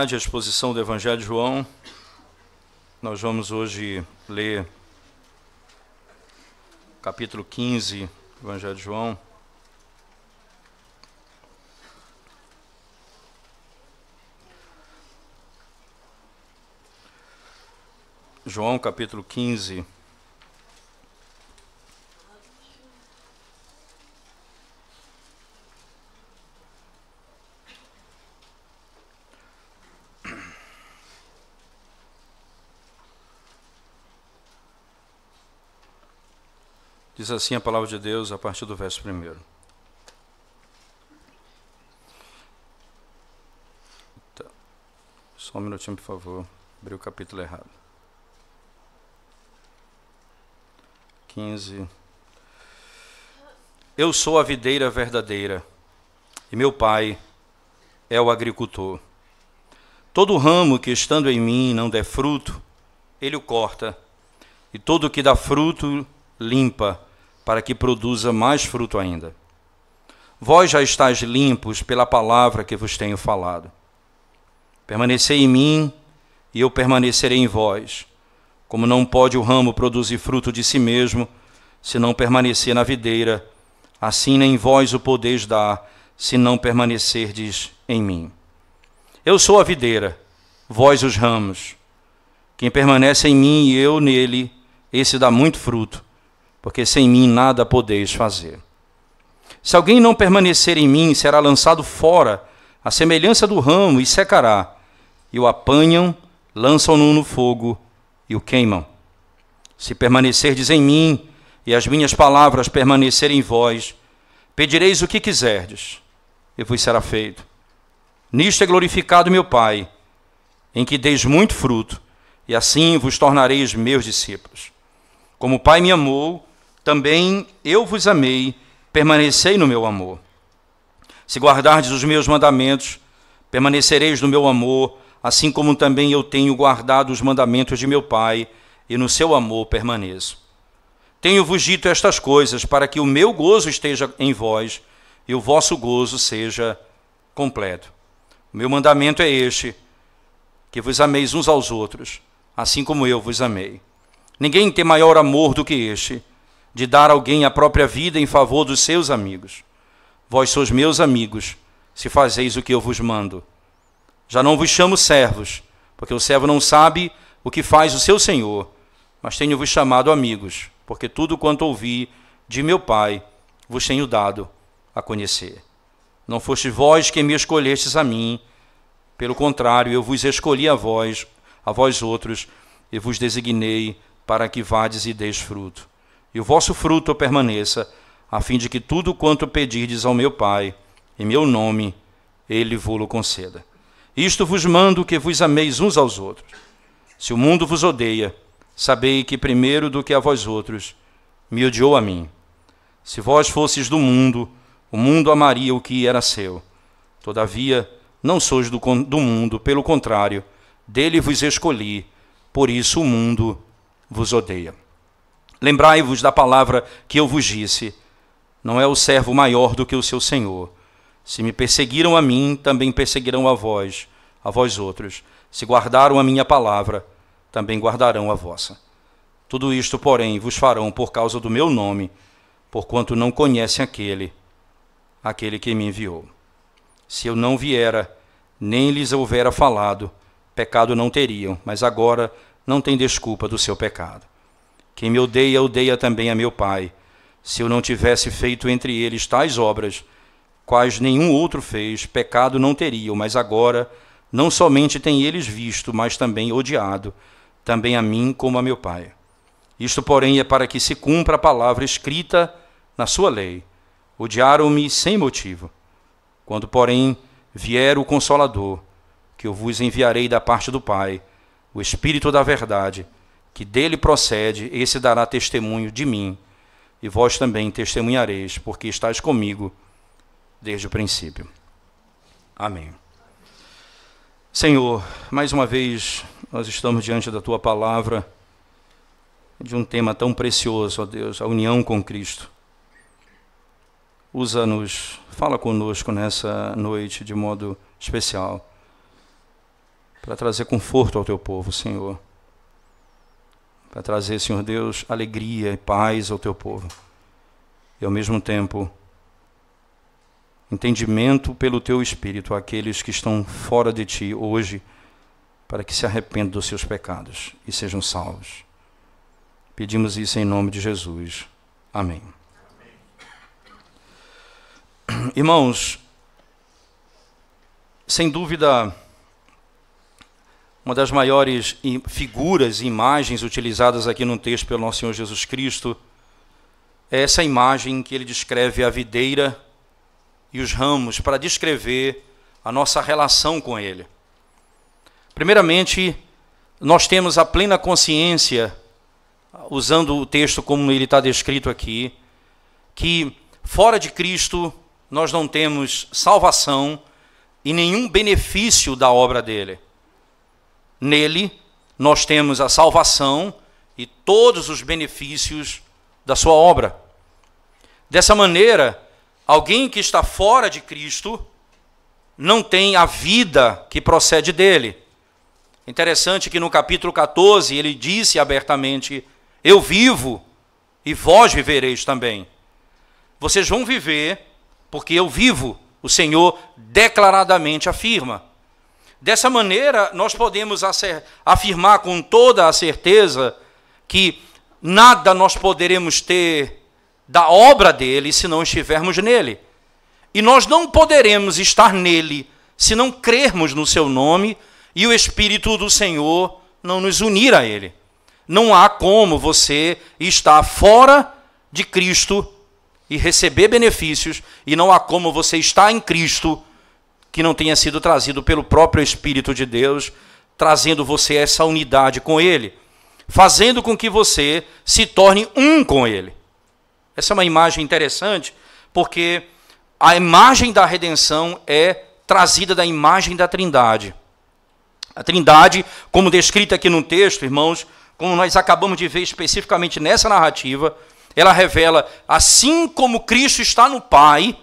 A exposição do Evangelho de João. Nós vamos hoje ler capítulo 15 do Evangelho de João. João capítulo 15. Diz assim a palavra de Deus a partir do verso 1. Tá. Só um minutinho, por favor. Abri o capítulo errado. 15. Eu sou a videira verdadeira, e meu Pai é o agricultor. Todo ramo que estando em mim não der fruto, ele o corta, e todo o que dá fruto limpa, para que produza mais fruto ainda. Vós já estáis limpos pela palavra que vos tenho falado. Permanecei em mim, e eu permanecerei em vós. Como não pode o ramo produzir fruto de si mesmo, se não permanecer na videira, assim nem vós o podeis dar, se não permanecerdes em mim. Eu sou a videira, vós os ramos. Quem permanece em mim e eu nele, esse dá muito fruto, porque sem mim nada podeis fazer. Se alguém não permanecer em mim, será lançado fora, à semelhança do ramo, e secará. E o apanham, lançam-no no fogo, e o queimam. Se permanecerdes em mim, e as minhas palavras permanecerem em vós, pedireis o que quiserdes, e vos será feito. Nisto é glorificado meu Pai, em que deis muito fruto, e assim vos tornareis meus discípulos. Como o Pai me amou, também eu vos amei, permanecei no meu amor. Se guardardes os meus mandamentos, permanecereis no meu amor, assim como também eu tenho guardado os mandamentos de meu Pai, e no seu amor permaneço. Tenho-vos dito estas coisas, para que o meu gozo esteja em vós, e o vosso gozo seja completo. O meu mandamento é este, que vos ameis uns aos outros, assim como eu vos amei. Ninguém tem maior amor do que este, de dar a alguém a própria vida em favor dos seus amigos. Vós sois meus amigos, se fazeis o que eu vos mando. Já não vos chamo servos, porque o servo não sabe o que faz o seu senhor, mas tenho-vos chamado amigos, porque tudo quanto ouvi de meu Pai vos tenho dado a conhecer. Não fostes vós quem me escolhestes a mim, pelo contrário, eu vos escolhi a vós outros, e vos designei para que vades e deis fruto. E o vosso fruto permaneça, a fim de que tudo quanto pedirdes ao meu Pai, em meu nome, ele vô-lo conceda. Isto vos mando, que vos ameis uns aos outros. Se o mundo vos odeia, sabei que primeiro do que a vós outros, me odiou a mim. Se vós fosseis do mundo, o mundo amaria o que era seu. Todavia, não sois do mundo, pelo contrário, dele vos escolhi, por isso o mundo vos odeia. Lembrai-vos da palavra que eu vos disse, não é o servo maior do que o seu senhor. Se me perseguiram a mim, também perseguirão a vós outros. Se guardaram a minha palavra, também guardarão a vossa. Tudo isto, porém, vos farão por causa do meu nome, porquanto não conhecem aquele que me enviou. Se eu não viera, nem lhes houvera falado, pecado não teriam, mas agora não tem desculpa do seu pecado. Quem me odeia, odeia também a meu Pai. Se eu não tivesse feito entre eles tais obras, quais nenhum outro fez, pecado não teriam, mas agora não somente têm eles visto, mas também odiado, também a mim como a meu Pai. Isto, porém, é para que se cumpra a palavra escrita na sua lei. Odiaram-me sem motivo. Quando, porém, vier o Consolador, que eu vos enviarei da parte do Pai, o Espírito da verdade, que dele procede, esse dará testemunho de mim, e vós também testemunhareis, porque estáis comigo desde o princípio. Amém. Senhor, mais uma vez nós estamos diante da Tua palavra, de um tema tão precioso, ó Deus, a união com Cristo. Usa-nos, fala conosco nessa noite de modo especial. para trazer conforto ao teu povo, Senhor. Para trazer, Senhor Deus, alegria e paz ao teu povo. E ao mesmo tempo, entendimento pelo teu Espírito àqueles que estão fora de ti hoje, para que se arrependam dos seus pecados e sejam salvos. Pedimos isso em nome de Jesus. Amém. Irmãos, sem dúvida, uma das maiores figuras e imagens utilizadas aqui no texto pelo nosso Senhor Jesus Cristo é essa imagem que ele descreve a videira e os ramos para descrever a nossa relação com ele. Primeiramente, nós temos a plena consciência, usando o texto como ele está descrito aqui, que fora de Cristo nós não temos salvação e nenhum benefício da obra dele. Nele nós temos a salvação e todos os benefícios da sua obra. Dessa maneira, alguém que está fora de Cristo não tem a vida que procede dele. Interessante que no capítulo 14 ele disse abertamente: eu vivo e vós vivereis também. Vocês vão viver porque eu vivo, o Senhor declaradamente afirma. Dessa maneira, nós podemos afirmar com toda a certeza que nada nós poderemos ter da obra dele se não estivermos nele. E nós não poderemos estar nele se não crermos no seu nome e o Espírito do Senhor não nos unir a ele. Não há como você estar fora de Cristo e receber benefícios, e não há como você estar em Cristo que não tenha sido trazido pelo próprio Espírito de Deus, trazendo você essa unidade com ele, fazendo com que você se torne um com ele. Essa é uma imagem interessante, porque a imagem da redenção é trazida da imagem da Trindade. A Trindade, como descrita aqui no texto, irmãos, como nós acabamos de ver especificamente nessa narrativa, ela revela, assim como Cristo está no Pai,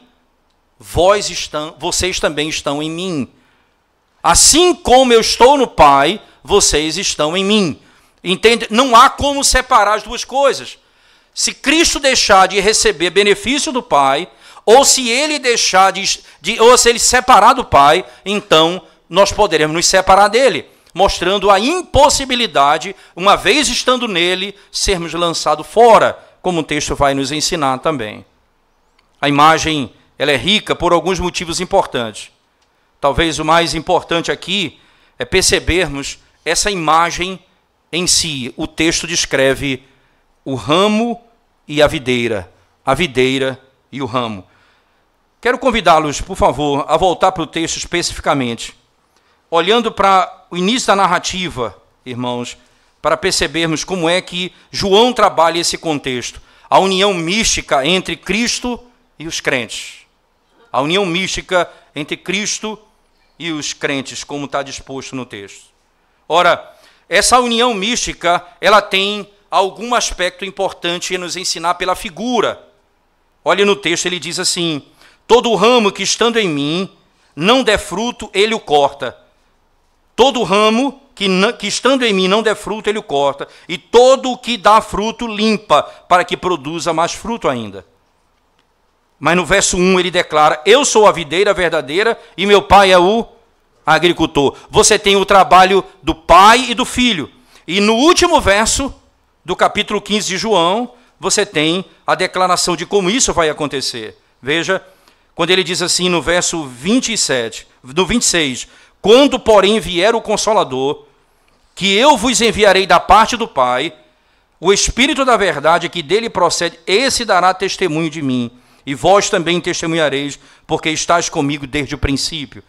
vocês também estão em mim. Assim como eu estou no Pai, vocês estão em mim. Entende? Não há como separar as duas coisas. Se Cristo deixar de receber benefício do Pai, ou se ele deixar ou se ele separar do Pai, então nós poderemos nos separar dele, mostrando a impossibilidade, uma vez estando nele, sermos lançados fora, como o texto vai nos ensinar também. A imagem, ela é rica por alguns motivos importantes. Talvez o mais importante aqui é percebermos essa imagem em si. O texto descreve o ramo e a videira e o ramo. Quero convidá-los, por favor, a voltar para o texto especificamente, olhando para o início da narrativa, irmãos, para percebermos como é que João trabalha esse contexto, a união mística entre Cristo e os crentes. A união mística entre Cristo e os crentes, como está disposto no texto. Ora, essa união mística, ela tem algum aspecto importante a nos ensinar pela figura. Olha no texto, ele diz assim: todo ramo que estando em mim não der fruto, ele o corta. Todo ramo que estando em mim não der fruto, ele o corta. E todo o que dá fruto, limpa, para que produza mais fruto ainda. Mas no verso 1 ele declara: eu sou a videira verdadeira e meu pai é o agricultor. Você tem o trabalho do pai e do filho. E no último verso do capítulo 15 de João, você tem a declaração de como isso vai acontecer. Veja, quando ele diz assim no verso 27, no 26, quando, porém, vier o Consolador, que eu vos enviarei da parte do Pai, o Espírito da verdade que dele procede, esse dará testemunho de mim, e vós também testemunhareis, porque estáis comigo desde o princípio.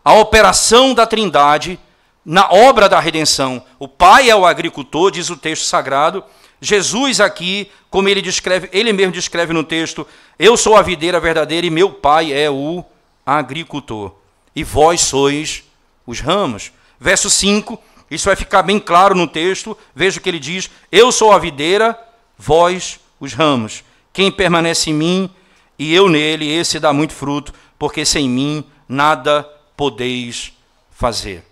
A operação da Trindade na obra da redenção. O Pai é o agricultor, diz o texto sagrado. Jesus aqui, como ele mesmo descreve no texto, eu sou a videira verdadeira e meu Pai é o agricultor. E vós sois os ramos. Verso 5, isso vai ficar bem claro no texto. Veja o que ele diz: eu sou a videira, vós os ramos. Quem permanece em mim e eu nele, esse dá muito fruto, porque sem mim nada podeis fazer.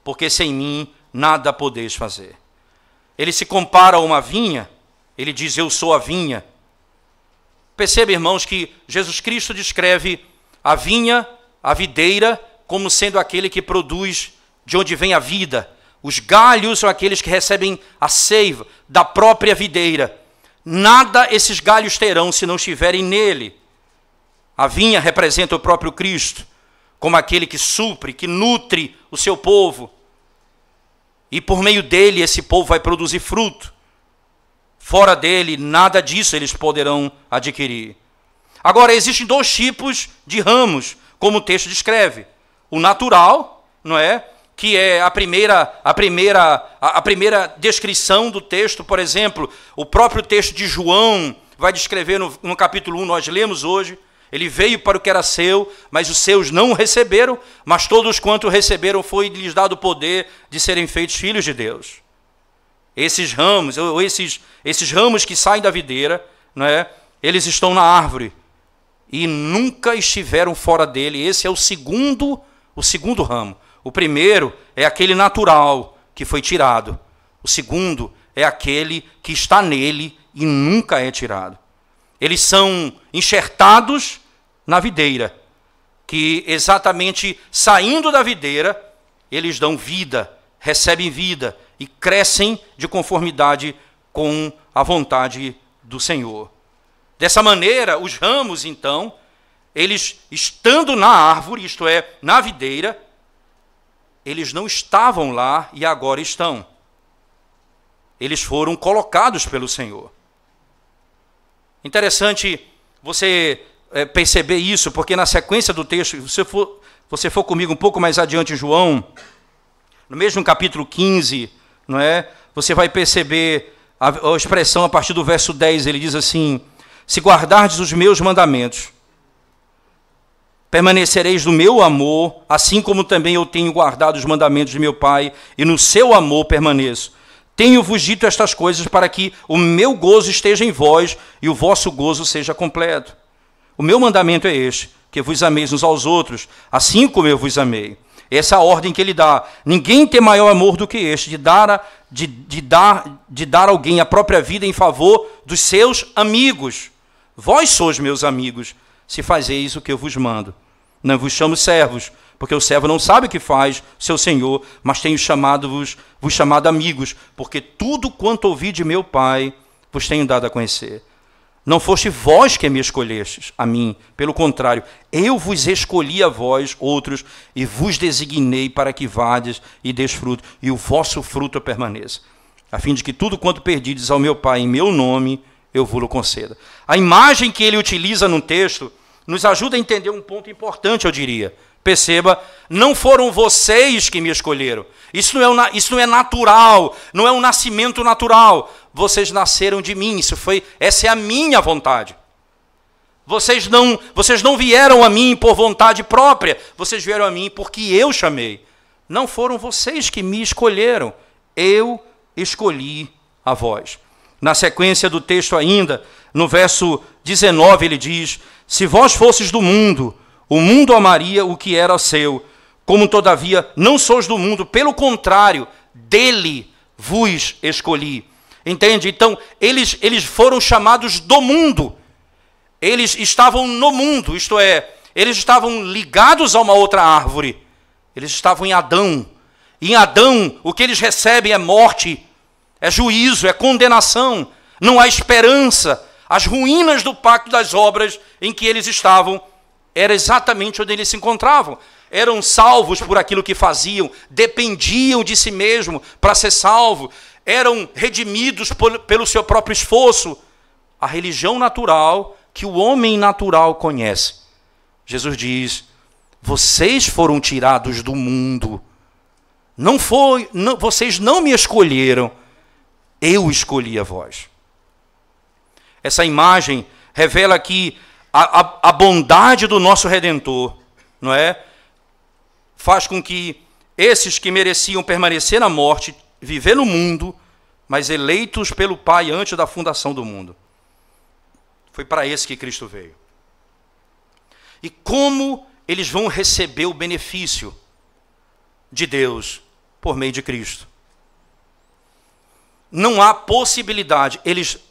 porque sem mim nada podeis fazer. Ele se compara a uma vinha, ele diz, eu sou a vinha. Perceba, irmãos, que Jesus Cristo descreve a vinha, a videira, como sendo aquele que produz de onde vem a vida. Os galhos são aqueles que recebem a seiva da própria videira. Nada esses galhos terão se não estiverem nele. A vinha representa o próprio Cristo, como aquele que supre, que nutre o seu povo. E por meio dele esse povo vai produzir fruto. Fora dele, nada disso eles poderão adquirir. Agora, existem dois tipos de ramos, como o texto descreve. O natural, não é? Que é a primeira descrição do texto, por exemplo, o próprio texto de João vai descrever no capítulo 1, nós lemos hoje, ele veio para o que era seu, mas os seus não o receberam, mas todos quanto o receberam foi-lhes dado o poder de serem feitos filhos de Deus. Esses ramos, esses ramos que saem da videira, não é? Eles estão na árvore e nunca estiveram fora dele. Esse é o segundo ramo. O primeiro é aquele natural que foi tirado. O segundo é aquele que está nele e nunca é tirado. Eles são enxertados na videira, que exatamente saindo da videira, eles dão vida, recebem vida e crescem de conformidade com a vontade do Senhor. Dessa maneira, os ramos, então, eles estando na árvore, isto é, na videira, eles não estavam lá e agora estão. Eles foram colocados pelo Senhor. Interessante você perceber isso, porque na sequência do texto, se você for comigo um pouco mais adiante em João, no mesmo capítulo 15, não é? Você vai perceber a expressão a partir do verso 10, ele diz assim, se guardardes os meus mandamentos, permanecereis no meu amor, assim como também eu tenho guardado os mandamentos de meu Pai, e no seu amor permaneço. Tenho-vos dito estas coisas para que o meu gozo esteja em vós e o vosso gozo seja completo. O meu mandamento é este, que vos ameis uns aos outros, assim como eu vos amei. Essa é a ordem que ele dá. Ninguém tem maior amor do que este, de dar alguém a própria vida em favor dos seus amigos. Vós sois meus amigos, se fazeis o que eu vos mando. Não vos chamo servos, porque o servo não sabe o que faz seu senhor, mas tenho vos chamado amigos, porque tudo quanto ouvi de meu Pai vos tenho dado a conhecer. Não foste vós que me escolhestes, a mim, pelo contrário, eu vos escolhi a vós, outros, e vos designei para que vades e deis fruto, e o vosso fruto permaneça, a fim de que tudo quanto perdides ao meu Pai em meu nome, eu vos-lo conceda. A imagem que ele utiliza no texto nos ajuda a entender um ponto importante, eu diria. Perceba, não foram vocês que me escolheram. Isso não é natural, não é um nascimento natural. Vocês nasceram de mim, essa é a minha vontade. Vocês não vieram a mim por vontade própria, vocês vieram a mim porque eu chamei. Não foram vocês que me escolheram, eu escolhi a vós. Na sequência do texto ainda, no verso 19, ele diz, se vós fosses do mundo, o mundo amaria o que era seu, como todavia não sois do mundo, pelo contrário, dele vos escolhi. Entende? Então, eles foram chamados do mundo. Eles estavam no mundo, isto é, eles estavam ligados a uma outra árvore. Eles estavam em Adão. E em Adão, o que eles recebem é morte, é juízo, é condenação. Não há esperança. As ruínas do pacto das obras em que eles estavam era exatamente onde eles se encontravam. Eram salvos por aquilo que faziam, dependiam de si mesmo para ser salvo, eram redimidos pelo seu próprio esforço. A religião natural que o homem natural conhece. Jesus diz, vocês foram tirados do mundo. Vocês não me escolheram, eu escolhi a vós. Essa imagem revela que a bondade do nosso Redentor, não é? Faz com que esses que mereciam permanecer na morte, viver no mundo, mas eleitos pelo Pai antes da fundação do mundo. Foi para esse que Cristo veio. E como eles vão receber o benefício de Deus? por meio de Cristo. Não há possibilidade.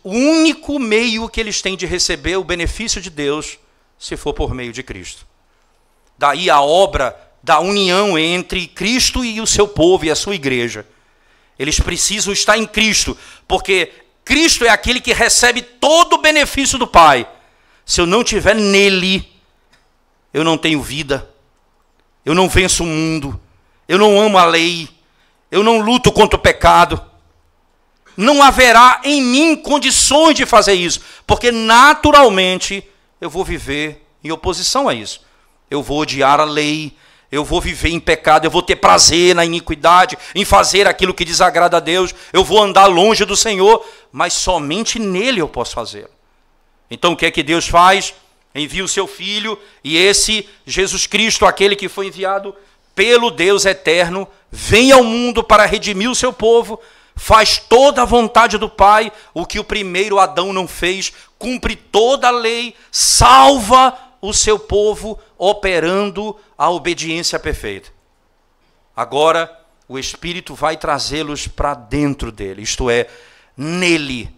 O único meio que eles têm de receber o benefício de Deus, se for por meio de Cristo. Daí a obra da união entre Cristo e o seu povo e a sua igreja. Eles precisam estar em Cristo, porque Cristo é aquele que recebe todo o benefício do Pai. Se eu não estiver nele, eu não tenho vida, eu não venço o mundo, eu não amo a lei, eu não luto contra o pecado. Não haverá em mim condições de fazer isso, porque naturalmente eu vou viver em oposição a isso. Eu vou odiar a lei, eu vou viver em pecado, eu vou ter prazer na iniquidade, em fazer aquilo que desagrada a Deus, eu vou andar longe do Senhor, mas somente nele eu posso fazer. Então o que é que Deus faz? Envia o seu Filho, e esse Jesus Cristo, aquele que foi enviado pelo Deus eterno, vem ao mundo para redimir o seu povo, faz toda a vontade do Pai, o que o primeiro Adão não fez, cumpre toda a lei, salva o seu povo, operando a obediência perfeita. Agora, o Espírito vai trazê-los para dentro dele, isto é, nele.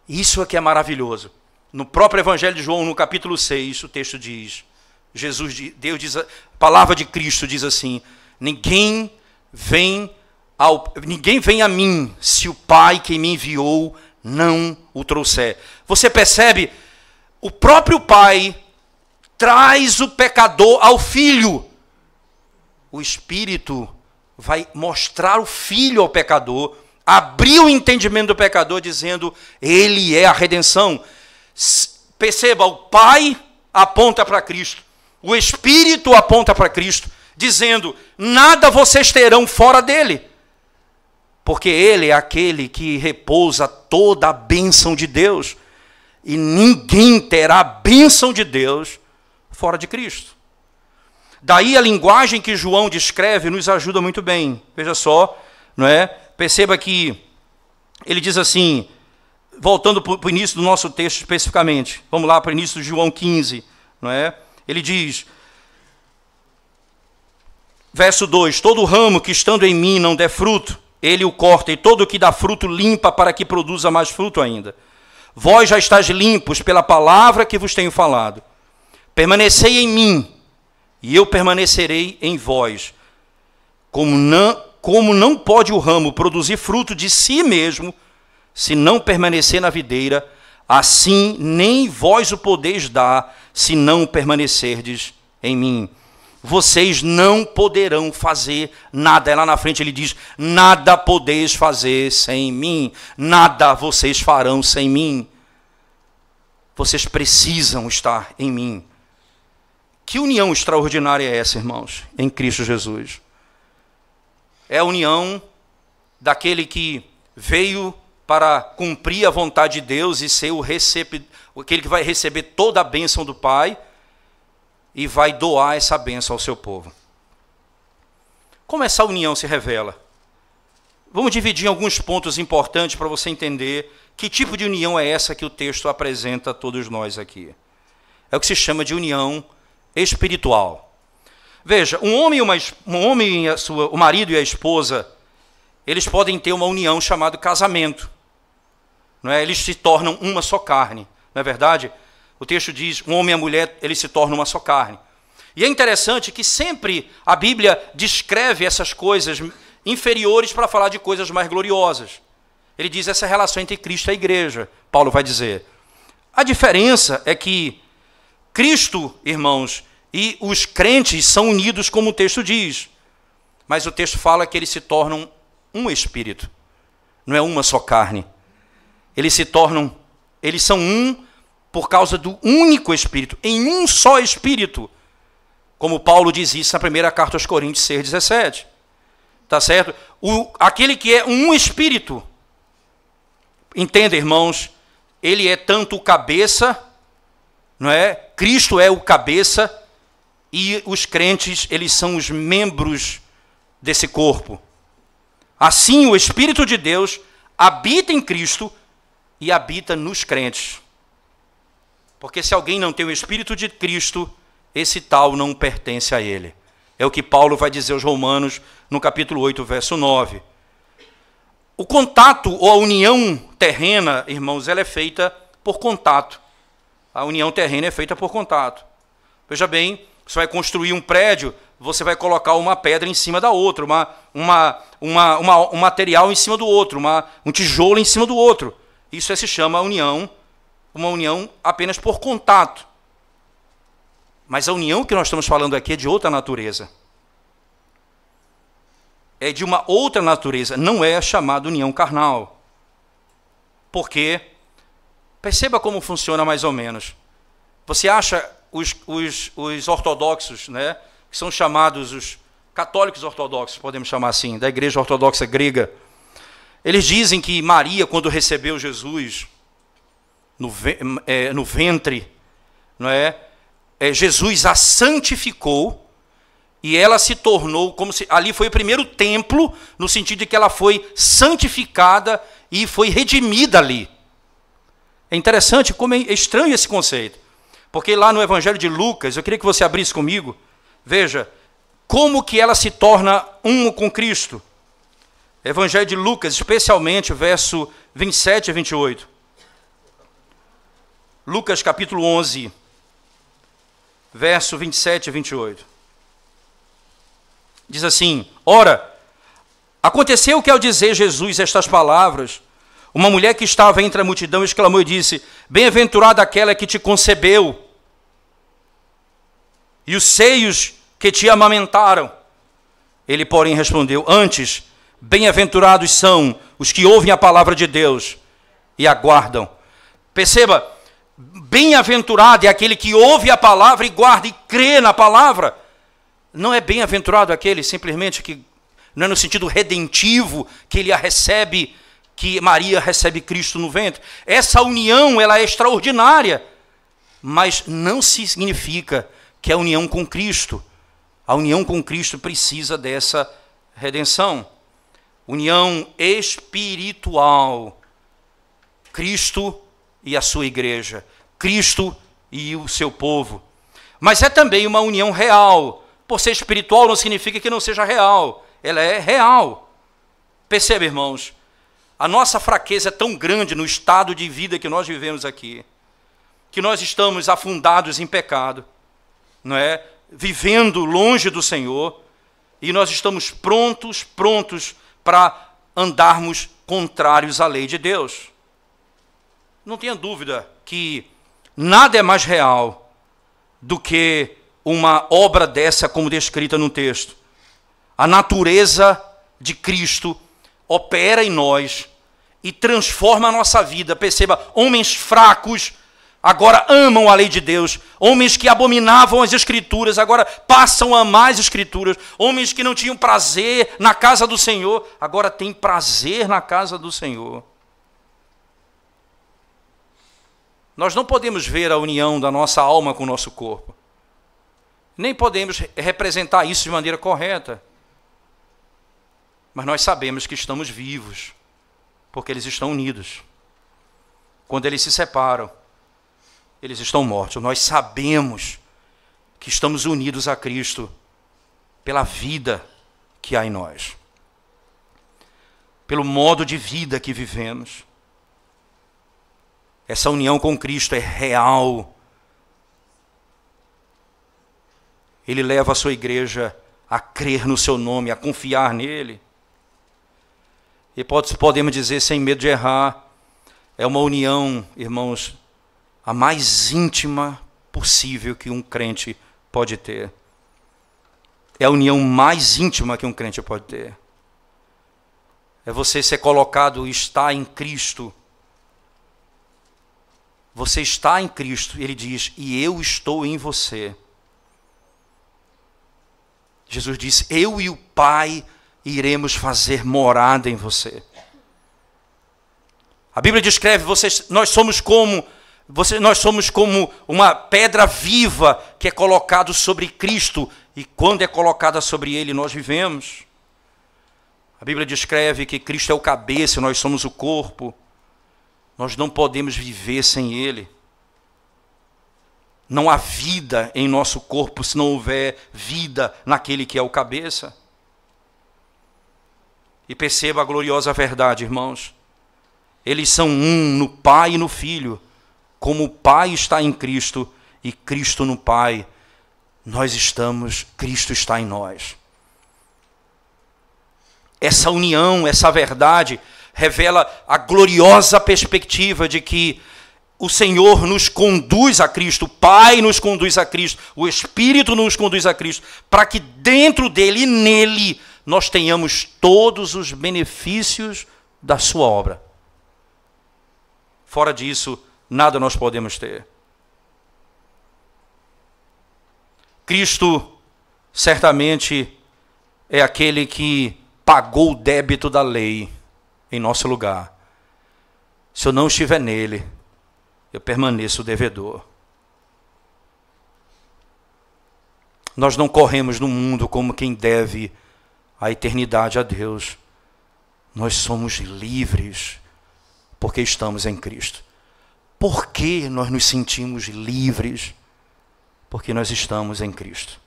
Isso é que é maravilhoso. No próprio Evangelho de João, no capítulo 6, o texto diz, Deus diz, a palavra de Cristo diz assim, ninguém vem a mim, se o Pai que me enviou não o trouxer. Você percebe? O próprio Pai traz o pecador ao Filho. O Espírito vai mostrar o Filho ao pecador, abrir o entendimento do pecador, dizendo, ele é a redenção. Perceba, o Pai aponta para Cristo, o Espírito aponta para Cristo, dizendo, nada vocês terão fora dele. Porque ele é aquele que repousa toda a bênção de Deus. E ninguém terá a bênção de Deus fora de Cristo. Daí a linguagem que João descreve nos ajuda muito bem. Veja só, não é? Perceba que ele diz assim, voltando para o início do nosso texto especificamente. Vamos lá para o início de João 15, não é? Ele diz, verso 2, todo ramo que estando em mim não der fruto, ele o corta, e todo o que dá fruto limpa, para que produza mais fruto ainda. Vós já estáis limpos pela palavra que vos tenho falado. Permanecei em mim, e eu permanecerei em vós. Como não pode o ramo produzir fruto de si mesmo, se não permanecer na videira, assim nem vós o podeis dar, se não permanecerdes em mim. Vocês não poderão fazer nada. Lá na frente ele diz, nada podeis fazer sem mim, nada vocês farão sem mim. Vocês precisam estar em mim. Que união extraordinária é essa, irmãos, em Cristo Jesus? É a união daquele que veio para cumprir a vontade de Deus e ser aquele que vai receber toda a bênção do Pai, e vai doar essa bênção ao seu povo. Como essa união se revela? Vamos dividir em alguns pontos importantes para você entender que tipo de união é essa que o texto apresenta a todos nós aqui. É o que se chama de união espiritual. Veja, o marido e a esposa, eles podem ter uma união chamada casamento. Não é? Eles se tornam uma só carne, não é verdade? O texto diz, um homem e a mulher, eles se tornam uma só carne. E é interessante que sempre a Bíblia descreve essas coisas inferiores para falar de coisas mais gloriosas. Ele diz essa relação entre Cristo e a igreja, Paulo vai dizer. A diferença é que Cristo, irmãos, e os crentes são unidos como o texto diz. Mas o texto fala que eles se tornam um espírito. Não é uma só carne. Eles são um por causa do único Espírito, em um só Espírito. Como Paulo diz isso na primeira carta aos Coríntios 6,17. Tá certo? Aquele que é um Espírito, entenda, irmãos, ele é tanto o cabeça, não é? Cristo é o cabeça, e os crentes, eles são os membros desse corpo. Assim, o Espírito de Deus habita em Cristo e habita nos crentes. Porque se alguém não tem o Espírito de Cristo, esse tal não pertence a ele. É o que Paulo vai dizer aos Romanos no capítulo 8, verso 9. O contato ou a união terrena, irmãos, ela é feita por contato. A união terrena é feita por contato. Veja bem, você vai construir um prédio, você vai colocar uma pedra em cima da outra, um material em cima do outro, um tijolo em cima do outro. Isso se chama união, uma união apenas por contato. Mas a união que nós estamos falando aqui é de outra natureza. É de uma outra natureza, não é chamada união carnal. Porque, perceba como funciona mais ou menos. Você acha os ortodoxos, né, que são chamados os católicos ortodoxos, podemos chamar assim, da igreja ortodoxa grega, eles dizem que Maria, quando recebeu Jesus no ventre, não é, Jesus a santificou, e ela se tornou, como se ali foi o primeiro templo, no sentido de que ela foi santificada e foi redimida ali. É interessante, como é estranho esse conceito. Porque lá no Evangelho de Lucas, eu queria que você abrisse comigo, veja, como que ela se torna um com Cristo. Evangelho de Lucas, especialmente, verso 27 e 28. Lucas capítulo 11, verso 27 e 28. Diz assim: ora, aconteceu que ao dizer Jesus estas palavras, uma mulher que estava entre a multidão exclamou e disse: bem-aventurada aquela que te concebeu, e os seios que te amamentaram. Ele, porém, respondeu: antes, bem-aventurados são os que ouvem a palavra de Deus e aguardam. Perceba, bem-aventurado é aquele que ouve a palavra e guarda e crê na palavra. Não é bem-aventurado aquele simplesmente que, não é no sentido redentivo, que ele a recebe, que Maria recebe Cristo no ventre. Essa união, ela é extraordinária, mas não significa que é a união com Cristo. A união com Cristo precisa dessa redenção. União espiritual. Cristo e a sua igreja. Cristo e o seu povo. Mas é também uma união real. Por ser espiritual não significa que não seja real. Ela é real. Perceba, irmãos, a nossa fraqueza é tão grande no estado de vida que nós vivemos aqui, que nós estamos afundados em pecado, não é? Vivendo longe do Senhor, e nós estamos prontos para andarmos contrários à lei de Deus. Não tenha dúvida que nada é mais real do que uma obra dessa como descrita no texto. A natureza de Cristo opera em nós e transforma a nossa vida. Perceba, homens fracos agora amam a lei de Deus. Homens que abominavam as Escrituras agora passam a amar as Escrituras. Homens que não tinham prazer na casa do Senhor agora têm prazer na casa do Senhor. Nós não podemos ver a união da nossa alma com o nosso corpo. Nem podemos representar isso de maneira correta. Mas nós sabemos que estamos vivos, porque eles estão unidos. Quando eles se separam, eles estão mortos. Nós sabemos que estamos unidos a Cristo pela vida que há em nós, pelo modo de vida que vivemos. Essa união com Cristo é real. Ele leva a sua igreja a crer no seu nome, a confiar nele. E podemos dizer, sem medo de errar, é uma união, irmãos, a mais íntima possível que um crente pode ter. É a união mais íntima que um crente pode ter. É você ser colocado e estar em Cristo. Você está em Cristo, ele diz, e eu estou em você. Jesus disse, eu e o Pai iremos fazer morada em você. A Bíblia descreve, nós somos como uma pedra viva que é colocado sobre Cristo, e quando é colocada sobre ele, nós vivemos. A Bíblia descreve que Cristo é o cabeça, nós somos o corpo. Nós não podemos viver sem ele. Não há vida em nosso corpo se não houver vida naquele que é o cabeça. E perceba a gloriosa verdade, irmãos. Eles são um no Pai e no Filho. Como o Pai está em Cristo e Cristo no Pai, Cristo está em nós. Essa união, essa verdade, revela a gloriosa perspectiva de que o Senhor nos conduz a Cristo, o Pai nos conduz a Cristo, o Espírito nos conduz a Cristo, para que dentro dele e nele nós tenhamos todos os benefícios da sua obra. Fora disso, nada nós podemos ter. Cristo certamente é aquele que pagou o débito da lei em nosso lugar. Se eu não estiver nele, eu permaneço devedor. Nós não corremos no mundo como quem deve a eternidade a Deus. Nós somos livres porque estamos em Cristo. Por que nós nos sentimos livres? Porque nós estamos em Cristo.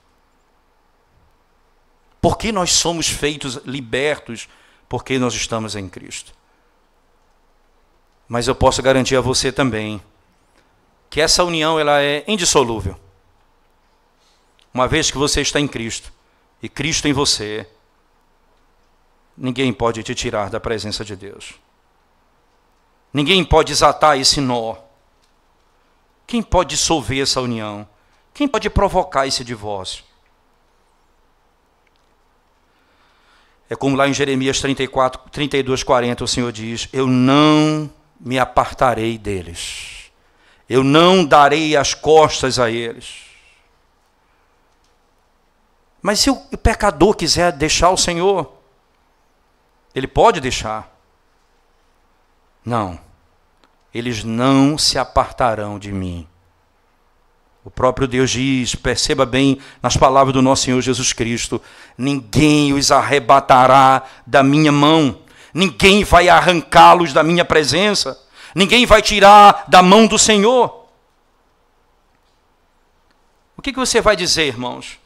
Por que nós somos feitos libertos? Porque nós estamos em Cristo. Mas eu posso garantir a você também que essa união ela é indissolúvel. Uma vez que você está em Cristo e Cristo em você, ninguém pode te tirar da presença de Deus. Ninguém pode desatar esse nó. Quem pode dissolver essa união? Quem pode provocar esse divórcio? É como lá em Jeremias 34, 32, 40, o Senhor diz: eu não me apartarei deles. Eu não darei as costas a eles. Mas se o pecador quiser deixar o Senhor, ele pode deixar. Não. Eles não se apartarão de mim. O próprio Deus diz, perceba bem nas palavras do nosso Senhor Jesus Cristo: ninguém os arrebatará da minha mão. Ninguém vai arrancá-los da minha presença. Ninguém vai tirar da mão do Senhor. O que você vai dizer, irmãos?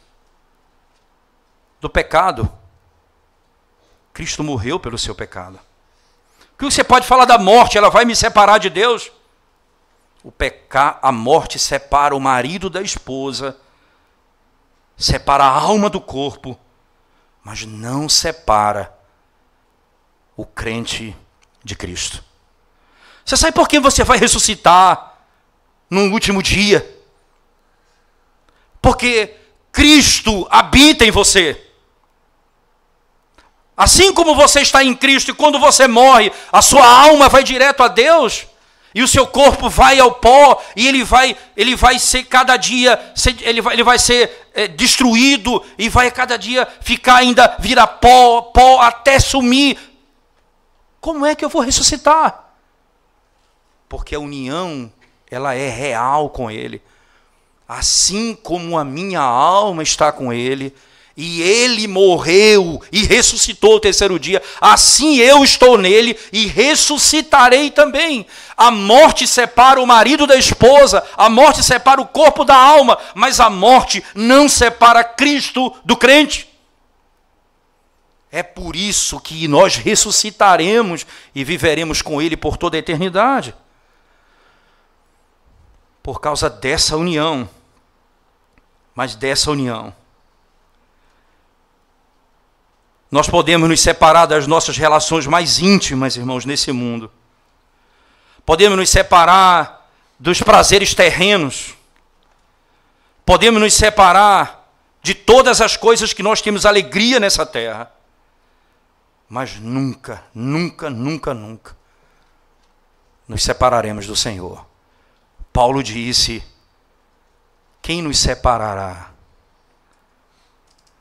Do pecado? Cristo morreu pelo seu pecado. O que você pode falar da morte? Ela vai me separar de Deus? A morte separa o marido da esposa, separa a alma do corpo, mas não separa o crente de Cristo. Você sabe por que você vai ressuscitar no último dia? Porque Cristo habita em você. Assim como você está em Cristo e quando você morre, a sua alma vai direto a Deus e o seu corpo vai ao pó e ele vai ser cada dia, ele vai ser destruído e vai cada dia virar pó até sumir. Como é que eu vou ressuscitar? Porque a união, ela é real com Ele. Assim como a minha alma está com Ele, e Ele morreu e ressuscitou o terceiro dia, assim eu estou nele e ressuscitarei também. A morte separa o marido da esposa, a morte separa o corpo da alma, mas a morte não separa Cristo do crente. É por isso que nós ressuscitaremos e viveremos com Ele por toda a eternidade. Por causa dessa união. Mas dessa união, nós podemos nos separar das nossas relações mais íntimas, irmãos, nesse mundo. Podemos nos separar dos prazeres terrenos. Podemos nos separar de todas as coisas que nós temos alegria nessa terra. Mas nunca, nunca, nunca, nunca nos separaremos do Senhor. Paulo disse: quem nos separará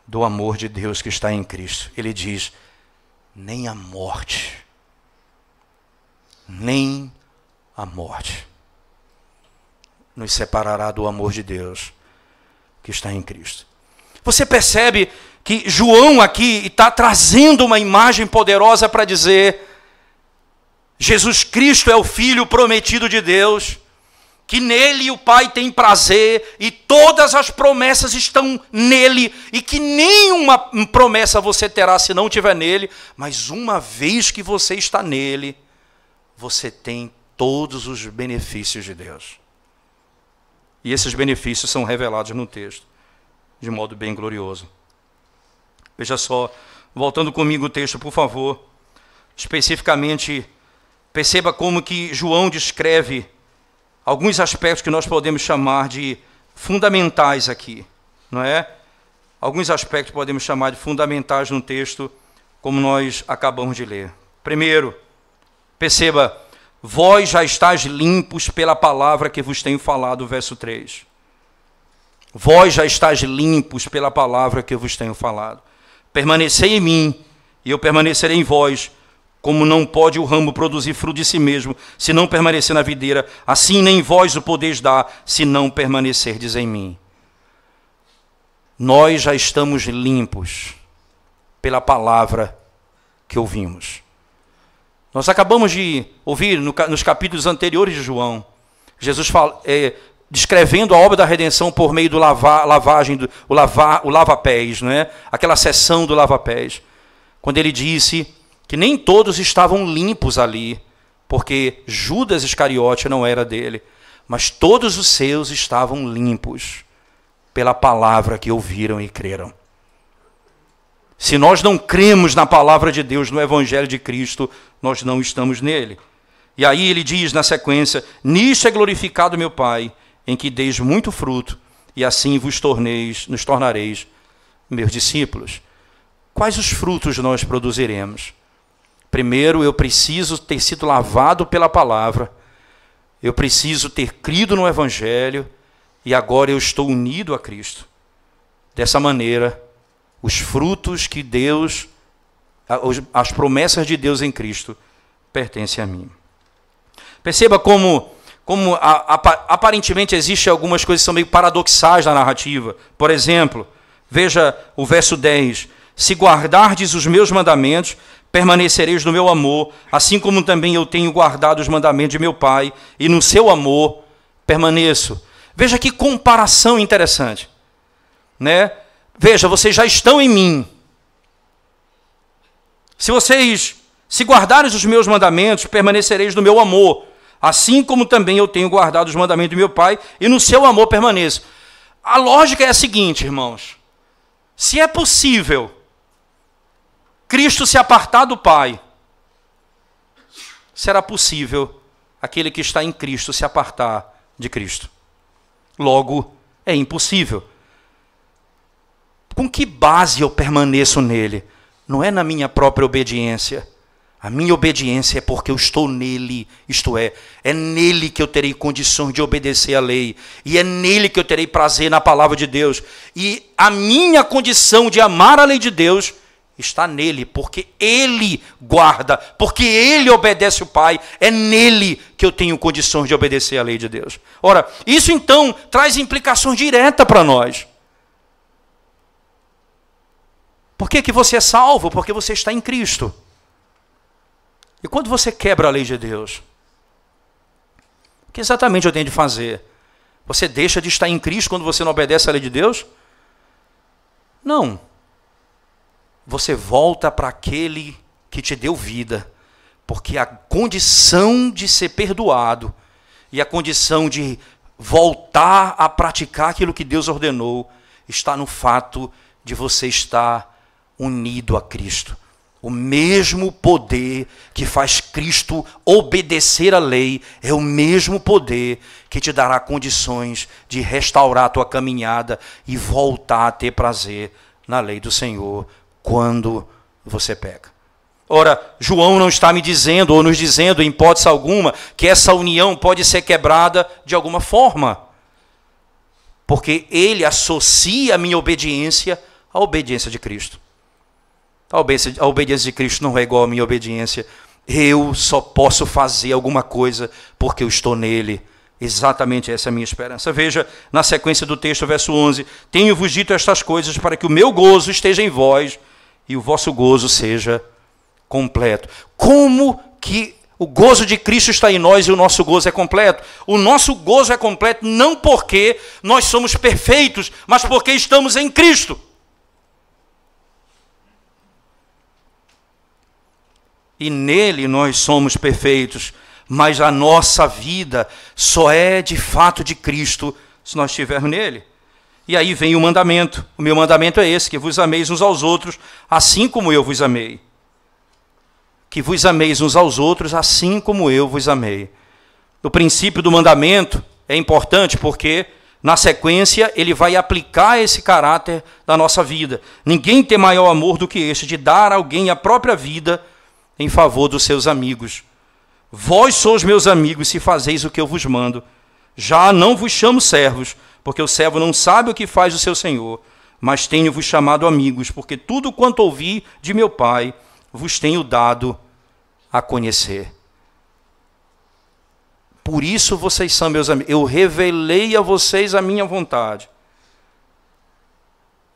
do amor de Deus que está em Cristo? Ele diz: nem a morte, nem a morte nos separará do amor de Deus que está em Cristo. Você percebe que João aqui está trazendo uma imagem poderosa para dizer: Jesus Cristo é o Filho prometido de Deus, que nele o Pai tem prazer e todas as promessas estão nele e que nenhuma promessa você terá se não estiver nele, mas uma vez que você está nele, você tem todos os benefícios de Deus. E esses benefícios são revelados no texto, de modo bem glorioso. Veja só, voltando comigo o texto, por favor, especificamente, perceba como que João descreve alguns aspectos que nós podemos chamar de fundamentais aqui, não é? Alguns aspectos podemos chamar de fundamentais no texto, como nós acabamos de ler. Primeiro, perceba, vós já estáis limpos pela palavra que vos tenho falado, verso 3. Vós já estáis limpos pela palavra que vos tenho falado. Permanecei em mim, e eu permanecerei em vós. Como não pode o ramo produzir fruto de si mesmo, se não permanecer na videira, assim nem vós o podeis dar, se não permanecerdes em mim. Nós já estamos limpos pela palavra que ouvimos. Nós acabamos de ouvir nos capítulos anteriores de João, Jesus descrevendo a obra da redenção por meio do o lava-pés, não é? Aquela sessão do lava-pés, quando ele disse que nem todos estavam limpos ali, porque Judas Iscariote não era dele, mas todos os seus estavam limpos pela palavra que ouviram e creram. Se nós não cremos na palavra de Deus, no Evangelho de Cristo, nós não estamos nele. E aí ele diz na sequência, nisto é glorificado meu Pai, em que deis muito fruto, e assim nos tornareis meus discípulos. Quais os frutos nós produziremos? Primeiro, eu preciso ter sido lavado pela palavra, eu preciso ter crido no Evangelho, e agora eu estou unido a Cristo. Dessa maneira, os frutos que Deus, as promessas de Deus em Cristo, pertencem a mim. Perceba como aparentemente existem algumas coisas que são meio paradoxais na narrativa. Por exemplo, veja o verso 10. Se guardardes os meus mandamentos, permanecereis no meu amor, assim como também eu tenho guardado os mandamentos de meu Pai, e no seu amor permaneço. Veja que comparação interessante, né? Veja, vocês já estão em mim. Se guardarem os meus mandamentos, permanecereis no meu amor, assim como também eu tenho guardado os mandamentos de meu Pai, e no seu amor permaneço. A lógica é a seguinte, irmãos. Se é possível Cristo se apartar do Pai, será possível aquele que está em Cristo se apartar de Cristo. Logo, é impossível. Com que base eu permaneço nele? Não é na minha própria obediência. A minha obediência é porque eu estou nele, isto é nele que eu terei condições de obedecer à lei, e é nele que eu terei prazer na palavra de Deus. E a minha condição de amar a lei de Deus está nele, porque ele guarda, porque ele obedece o Pai, é nele que eu tenho condições de obedecer à lei de Deus. Ora, isso então traz implicações diretas para nós. Por que você é salvo? Porque você está em Cristo. E quando você quebra a lei de Deus, o que exatamente eu tenho de fazer? Você deixa de estar em Cristo quando você não obedece à lei de Deus? Não. Você volta para aquele que te deu vida, porque a condição de ser perdoado e a condição de voltar a praticar aquilo que Deus ordenou está no fato de você estar unido a Cristo. O mesmo poder que faz Cristo obedecer à lei é o mesmo poder que te dará condições de restaurar a tua caminhada e voltar a ter prazer na lei do Senhor quando você peca. Ora, João não está me dizendo, ou nos dizendo, em hipótese alguma, que essa união pode ser quebrada de alguma forma. Porque ele associa a minha obediência à obediência de Cristo. A obediência de Cristo não é igual à minha obediência. Eu só posso fazer alguma coisa porque eu estou nele. Exatamente essa é a minha esperança. Veja, na sequência do texto, verso 11. Tenho-vos dito estas coisas para que o meu gozo esteja em vós e o vosso gozo seja completo. Como que O gozo de Cristo está em nós e o nosso gozo é completo. O nosso gozo é completo não porque nós somos perfeitos, mas porque estamos em Cristo. E nele nós somos perfeitos, mas a nossa vida só é de fato de Cristo se nós estivermos nele. E aí vem o mandamento. O meu mandamento é esse, que vos ameis uns aos outros, assim como eu vos amei. Que vos ameis uns aos outros, assim como eu vos amei. O princípio do mandamento é importante porque, na sequência, ele vai aplicar esse caráter da nossa vida. Ninguém tem maior amor do que este, de dar a alguém a própria vida em favor dos seus amigos. Vós sois meus amigos se fazeis o que eu vos mando. Já não vos chamo servos, porque o servo não sabe o que faz o seu senhor, mas tenho-vos chamado amigos, porque tudo quanto ouvi de meu Pai vos tenho dado a conhecer. Por isso vocês são meus amigos. Eu revelei a vocês a minha vontade.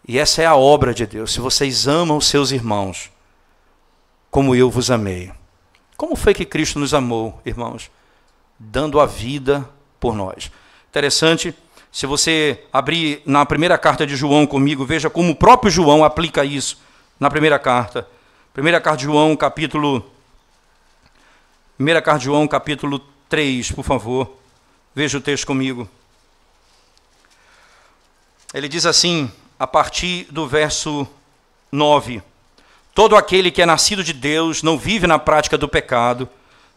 E essa é a obra de Deus. Se vocês amam os seus irmãos, como eu vos amei. Como foi que Cristo nos amou, irmãos? Dando a vida por nós. Interessante, se você abrir na primeira carta de João comigo, veja como o próprio João aplica isso na primeira carta. Primeira carta de João, capítulo 3, por favor. Veja o texto comigo. Ele diz assim, a partir do verso 9. Todo aquele que é nascido de Deus não vive na prática do pecado,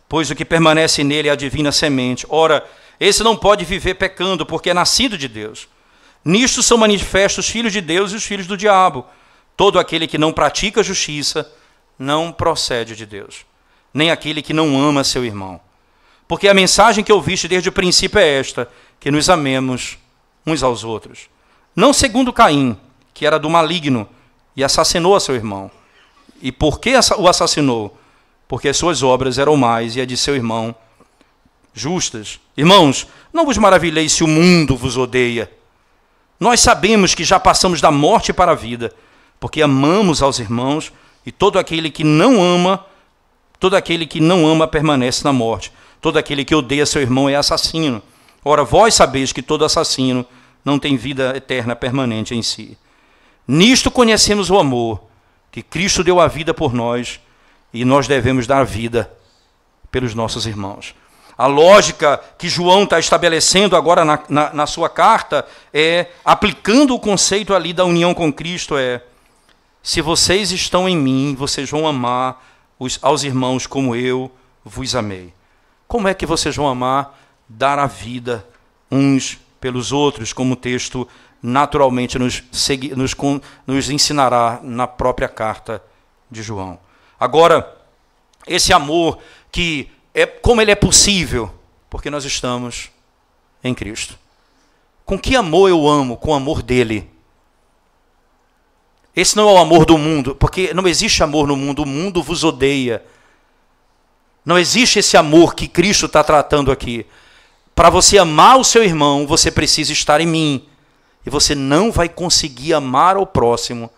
pois o que permanece nele é a divina semente. Ora, esse não pode viver pecando, porque é nascido de Deus. Nisto são manifestos os filhos de Deus e os filhos do diabo. Todo aquele que não pratica a justiça não procede de Deus, nem aquele que não ama seu irmão. Porque a mensagem que ouviste desde o princípio é esta, que nos amemos uns aos outros. Não segundo Caim, que era do maligno, e assassinou a seu irmão. E por que o assassinou? Porque as suas obras eram mais e a de seu irmão justas. Irmãos, não vos maravilheis se o mundo vos odeia. Nós sabemos que já passamos da morte para a vida, porque amamos aos irmãos, e todo aquele que não ama permanece na morte. Todo aquele que odeia seu irmão é assassino. Ora, vós sabeis que todo assassino não tem vida eterna permanente em si. Nisto conhecemos o amor, que Cristo deu a vida por nós, e nós devemos dar a vida pelos nossos irmãos. A lógica que João está estabelecendo agora na sua carta é, aplicando o conceito ali da união com Cristo, se vocês estão em mim, vocês vão amar aos irmãos como eu vos amei. Como é que vocês vão amar? Dar a vida uns pelos outros, como o texto naturalmente nos ensinará na própria carta de João. Agora, esse amor, como ele é possível? Porque nós estamos em Cristo. Com que amor eu amo? Com o amor dele. Esse não é o amor do mundo, porque não existe amor no mundo, o mundo vos odeia. Não existe esse amor que Cristo está tratando aqui. Para você amar o seu irmão, você precisa estar em mim. E você não vai conseguir amar ao próximo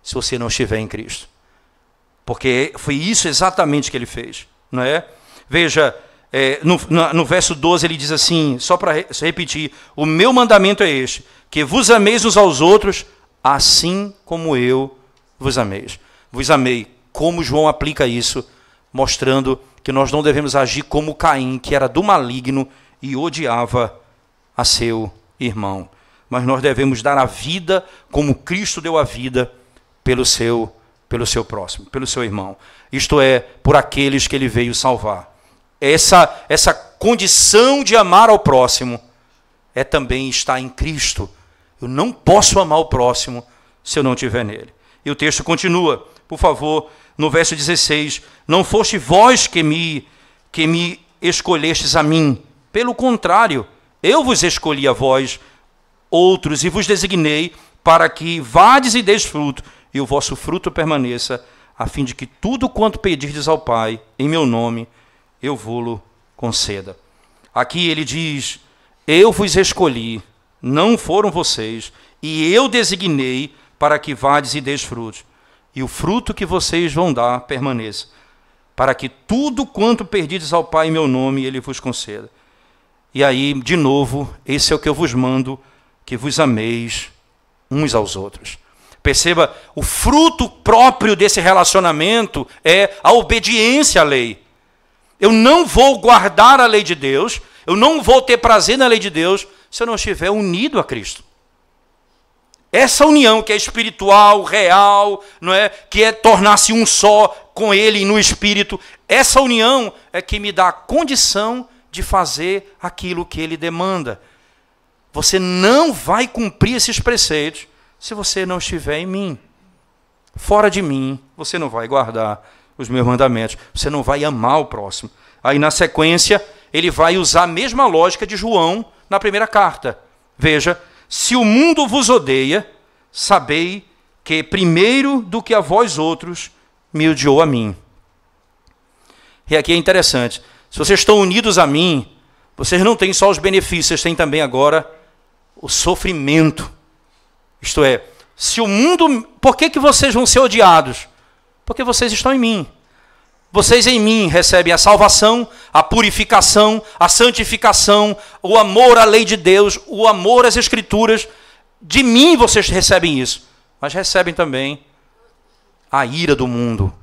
se você não estiver em Cristo. Porque foi isso exatamente que ele fez. Não é? Veja, no verso 12 ele diz assim, só para repetir, o meu mandamento é este, que vos ameis uns aos outros, assim como eu vos amei. Vos amei. Como João aplica isso, mostrando que nós não devemos agir como Caim, que era do maligno e odiava a seu irmão. Mas nós devemos dar a vida como Cristo deu a vida pelo seu próximo, pelo seu irmão. Isto é, por aqueles que ele veio salvar. Essa condição de amar ao próximo é também estar em Cristo. Eu não posso amar o próximo se eu não estiver nele. E o texto continua, por favor, no verso 16. Não foste vós que me escolhestes a mim. Pelo contrário, eu vos escolhi a vós, outros, e vos designei para que vades e deis fruto, e o vosso fruto permaneça, a fim de que tudo quanto pedirdes ao Pai, em meu nome, eu vô-lo conceda. Aqui ele diz, eu vos escolhi, não foram vocês, e eu designei para que vades e deis frutos, e o fruto que vocês vão dar permaneça, para que tudo quanto perdides ao Pai em meu nome, ele vos conceda. E aí, de novo, esse é o que eu vos mando, que vos ameis uns aos outros. Perceba, o fruto próprio desse relacionamento é a obediência à lei. Eu não vou guardar a lei de Deus, eu não vou ter prazer na lei de Deus, se eu não estiver unido a Cristo. Essa união que é espiritual, real, não é? Que é tornar-se um só com Ele no Espírito, essa união é que me dá a condição de fazer aquilo que Ele demanda. Você não vai cumprir esses preceitos se você não estiver em mim. Fora de mim, você não vai guardar os meus mandamentos, você não vai amar o próximo. Aí na sequência, ele vai usar a mesma lógica de João na primeira carta. Veja, se o mundo vos odeia, sabei que primeiro do que a vós outros me odiou a mim. E aqui é interessante, se vocês estão unidos a mim, vocês não têm só os benefícios, vocês têm também agora o sofrimento. Isto é, se o mundo... Por que vocês vão ser odiados? Porque vocês estão em mim. Vocês em mim recebem a salvação, a purificação, a santificação, o amor à lei de Deus, o amor às Escrituras. De mim vocês recebem isso. Mas recebem também a ira do mundo.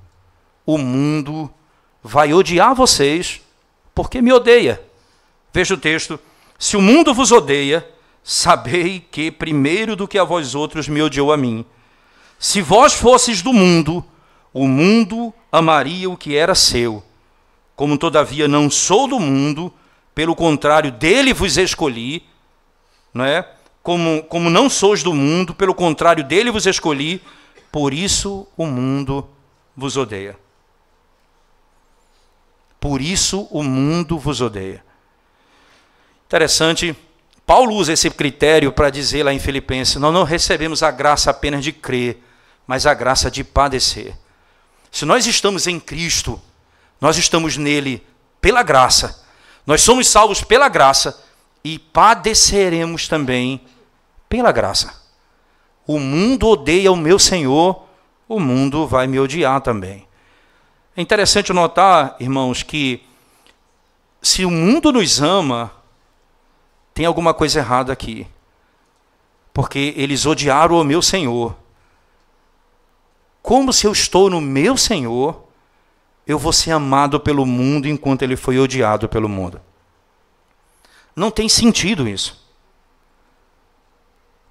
O mundo vai odiar vocês porque me odeia. Veja o texto. Se o mundo vos odeia, sabei que primeiro do que a vós outros me odiou a mim. Se vós fosseis do mundo, o mundo amaria o que era seu. Como todavia não sou do mundo, pelo contrário, dele vos escolhi, não é? Como não sois do mundo, pelo contrário, dele vos escolhi, por isso o mundo vos odeia. Por isso o mundo vos odeia. Interessante, Paulo usa esse critério para dizer lá em Filipenses, nós não recebemos a graça apenas de crer, mas a graça de padecer. Se nós estamos em Cristo, nós estamos nele pela graça. Nós somos salvos pela graça e padeceremos também pela graça. O mundo odeia o meu Senhor, o mundo vai me odiar também. É interessante notar, irmãos, que se o mundo nos ama, tem alguma coisa errada aqui. Porque eles odiaram o meu Senhor. Como se eu estou no meu Senhor, eu vou ser amado pelo mundo enquanto ele foi odiado pelo mundo. Não tem sentido isso.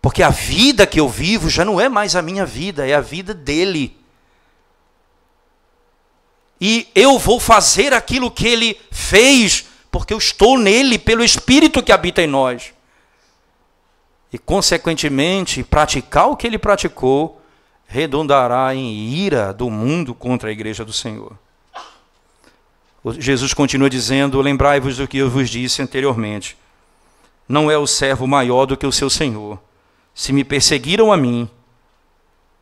Porque a vida que eu vivo já não é mais a minha vida, é a vida dele. E eu vou fazer aquilo que ele fez, porque eu estou nele, pelo Espírito que habita em nós. E, consequentemente, praticar o que ele praticou redundará em ira do mundo contra a igreja do Senhor. Jesus continua dizendo, lembrai-vos do que eu vos disse anteriormente. Não é o servo maior do que o seu Senhor. Se me perseguiram a mim,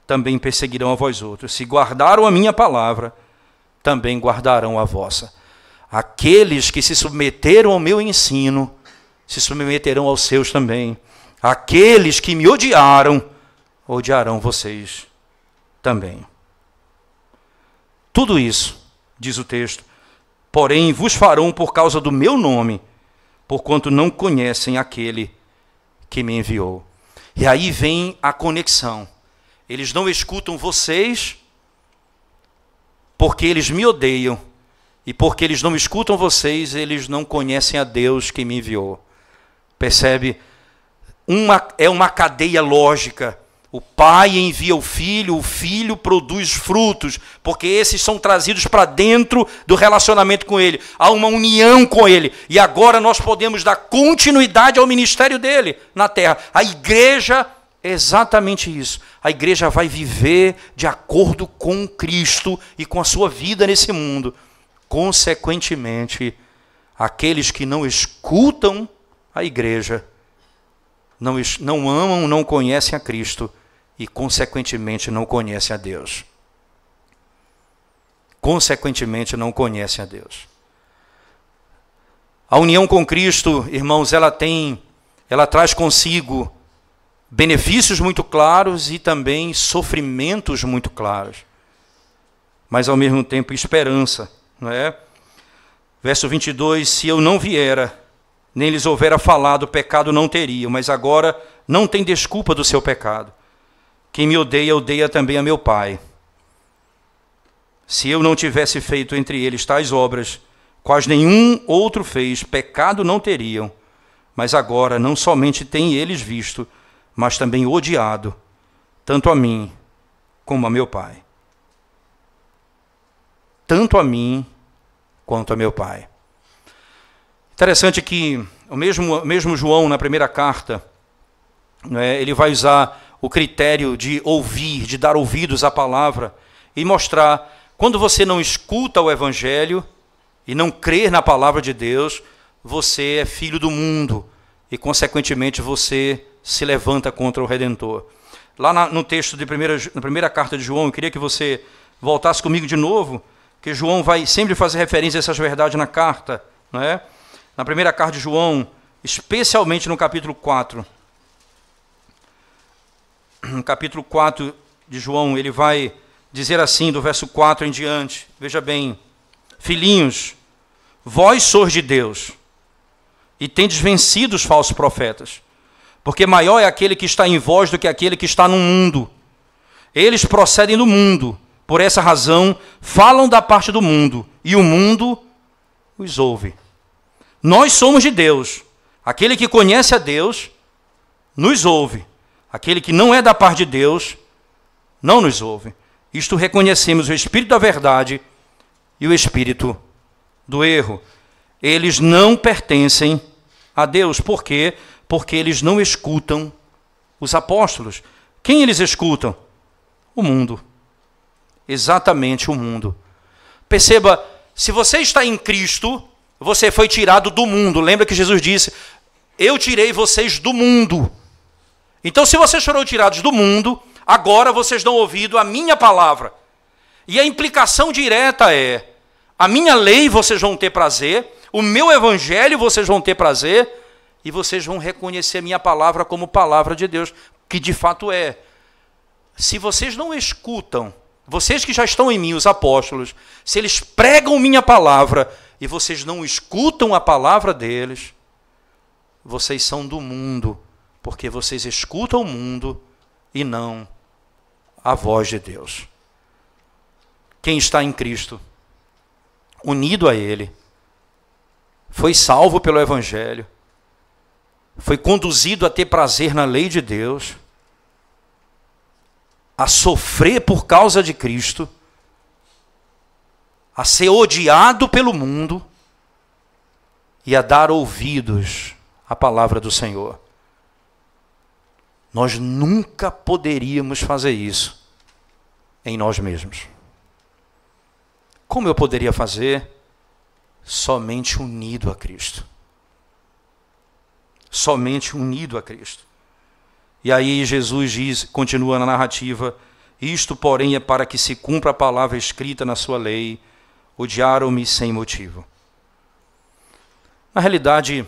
também perseguirão a vós outros. Se guardaram a minha palavra, também guardarão a vossa. Aqueles que se submeteram ao meu ensino, se submeterão aos seus também. Aqueles que me odiaram, odiarão vocês também. Tudo isso, diz o texto, porém vos farão por causa do meu nome, porquanto não conhecem aquele que me enviou. E aí vem a conexão. Eles não escutam vocês porque eles me odeiam. E porque eles não escutam vocês, eles não conhecem a Deus que me enviou. Percebe? É uma cadeia lógica. O pai envia o filho produz frutos, porque esses são trazidos para dentro do relacionamento com ele. Há uma união com ele. E agora nós podemos dar continuidade ao ministério dele na terra. A igreja é exatamente isso. A igreja vai viver de acordo com Cristo e com a sua vida nesse mundo. Consequentemente, aqueles que não escutam a igreja, não amam, não conhecem a Cristo e, consequentemente, não conhecem a Deus. Consequentemente, não conhecem a Deus. A união com Cristo, irmãos, ela traz consigo benefícios muito claros e também sofrimentos muito claros. Mas, ao mesmo tempo, esperança. não é? Verso 22, se eu não viera, nem lhes houvera falado, pecado não teriam, mas agora não tem desculpa do seu pecado. Quem me odeia, odeia também a meu Pai. Se eu não tivesse feito entre eles tais obras, quais nenhum outro fez, pecado não teriam. Mas agora não somente têm eles visto, mas também odiado, tanto a mim como a meu Pai. Tanto a mim quanto a meu Pai. Interessante que o mesmo João, na primeira carta, né, ele vai usar o critério de ouvir, de dar ouvidos à palavra e mostrar, quando você não escuta o Evangelho e não crer na palavra de Deus, você é filho do mundo e, consequentemente, você se levanta contra o Redentor. Lá no texto na primeira carta de João, eu queria que você voltasse comigo de novo, que João vai sempre fazer referência a essas verdades na carta, não é? Na primeira carta de João, especialmente no capítulo 4. No capítulo 4 de João, ele vai dizer assim, do verso 4 em diante, veja bem: filhinhos, vós sois de Deus, e tendes vencido os falsos profetas, porque maior é aquele que está em vós do que aquele que está no mundo. Eles procedem do mundo, por essa razão falam da parte do mundo, e o mundo os ouve. Nós somos de Deus. Aquele que conhece a Deus nos ouve. Aquele que não é da parte de Deus não nos ouve. Isto reconhecemos o espírito da verdade e o espírito do erro. Eles não pertencem a Deus. Por quê? Porque eles não escutam os apóstolos. Quem eles escutam? O mundo. Exatamente o mundo. Perceba, se você está em Cristo, você foi tirado do mundo. Lembra que Jesus disse: eu tirei vocês do mundo. Então, se vocês foram tirados do mundo, agora vocês dão ouvido à minha palavra. E a implicação direta é: a minha lei vocês vão ter prazer, o meu evangelho vocês vão ter prazer, e vocês vão reconhecer a minha palavra como palavra de Deus, que de fato é. Se vocês não escutam, vocês que já estão em mim, os apóstolos, se eles pregam minha palavra e vocês não escutam a palavra deles, vocês são do mundo, porque vocês escutam o mundo e não a voz de Deus. Quem está em Cristo, unido a Ele, foi salvo pelo Evangelho, foi conduzido a ter prazer na lei de Deus, a sofrer por causa de Cristo, a ser odiado pelo mundo e a dar ouvidos à palavra do Senhor. Nós nunca poderíamos fazer isso em nós mesmos. Como eu poderia fazer? Somente unido a Cristo. Somente unido a Cristo. E aí Jesus diz, continua na narrativa: isto, porém, é para que se cumpra a palavra escrita na sua lei: odiaram-me sem motivo. Na realidade,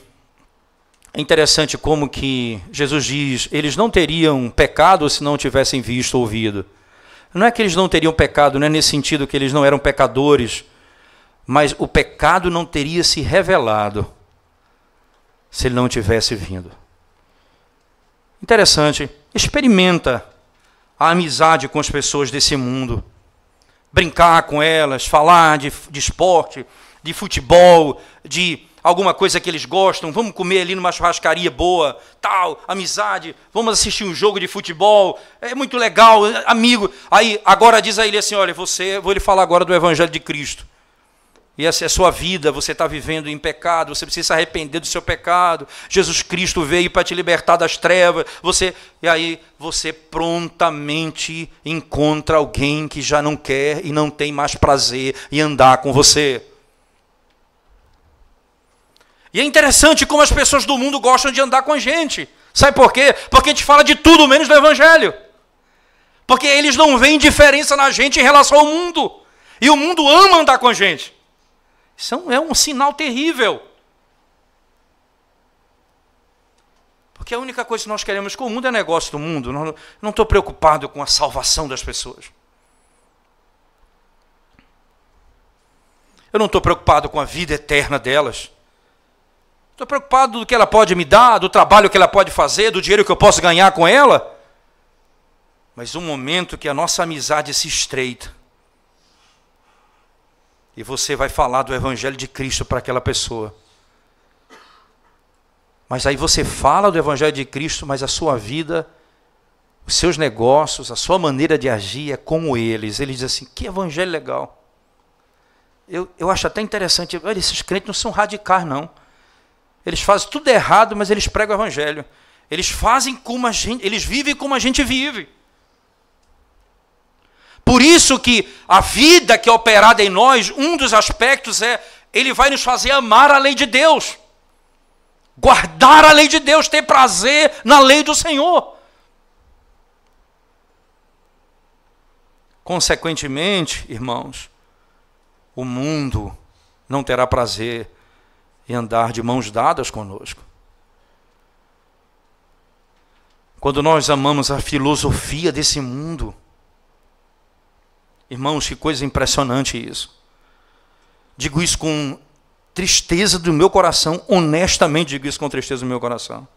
é interessante como que Jesus diz, eles não teriam pecado se não tivessem visto ou ouvido. Não é que eles não teriam pecado, não é nesse sentido que eles não eram pecadores, mas o pecado não teria se revelado se ele não tivesse vindo. Interessante, experimenta a amizade com as pessoas desse mundo. Brincar com elas, falar de esporte, de futebol, de alguma coisa que eles gostam. Vamos comer ali numa churrascaria boa, tal, amizade. Vamos assistir um jogo de futebol. É muito legal, amigo. Aí, agora diz a ele assim, olha, vou lhe falar agora do Evangelho de Cristo. E essa é a sua vida, você está vivendo em pecado, você precisa se arrepender do seu pecado. Jesus Cristo veio para te libertar das trevas. E aí você prontamente encontra alguém que já não quer e não tem mais prazer em andar com você. E é interessante como as pessoas do mundo gostam de andar com a gente. Sabe por quê? Porque a gente fala de tudo menos do Evangelho. Porque eles não veem diferença na gente em relação ao mundo. E o mundo ama andar com a gente. Isso é um sinal terrível. Porque a única coisa que nós queremos com o mundo é negócio do mundo. Não estou preocupado com a salvação das pessoas. Eu não estou preocupado com a vida eterna delas. Estou preocupado do que ela pode me dar, do trabalho que ela pode fazer, do dinheiro que eu posso ganhar com ela. Mas um momento que a nossa amizade se estreita, e você vai falar do Evangelho de Cristo para aquela pessoa. Mas aí você fala do Evangelho de Cristo, mas a sua vida, os seus negócios, a sua maneira de agir é como eles. Eles dizem assim, que evangelho legal. Eu acho até interessante, olha, esses crentes não são radicais, não. Eles fazem tudo errado, mas eles pregam o Evangelho. Eles fazem como a gente, eles vivem como a gente vive. Por isso que a vida que é operada em nós, um dos aspectos é, ele vai nos fazer amar a lei de Deus. Guardar a lei de Deus, ter prazer na lei do Senhor. Consequentemente, irmãos, o mundo não terá prazer em andar de mãos dadas conosco. Quando nós amamos a filosofia desse mundo, irmãos, que coisa impressionante isso. Digo isso com tristeza do meu coração, honestamente digo isso com tristeza do meu coração.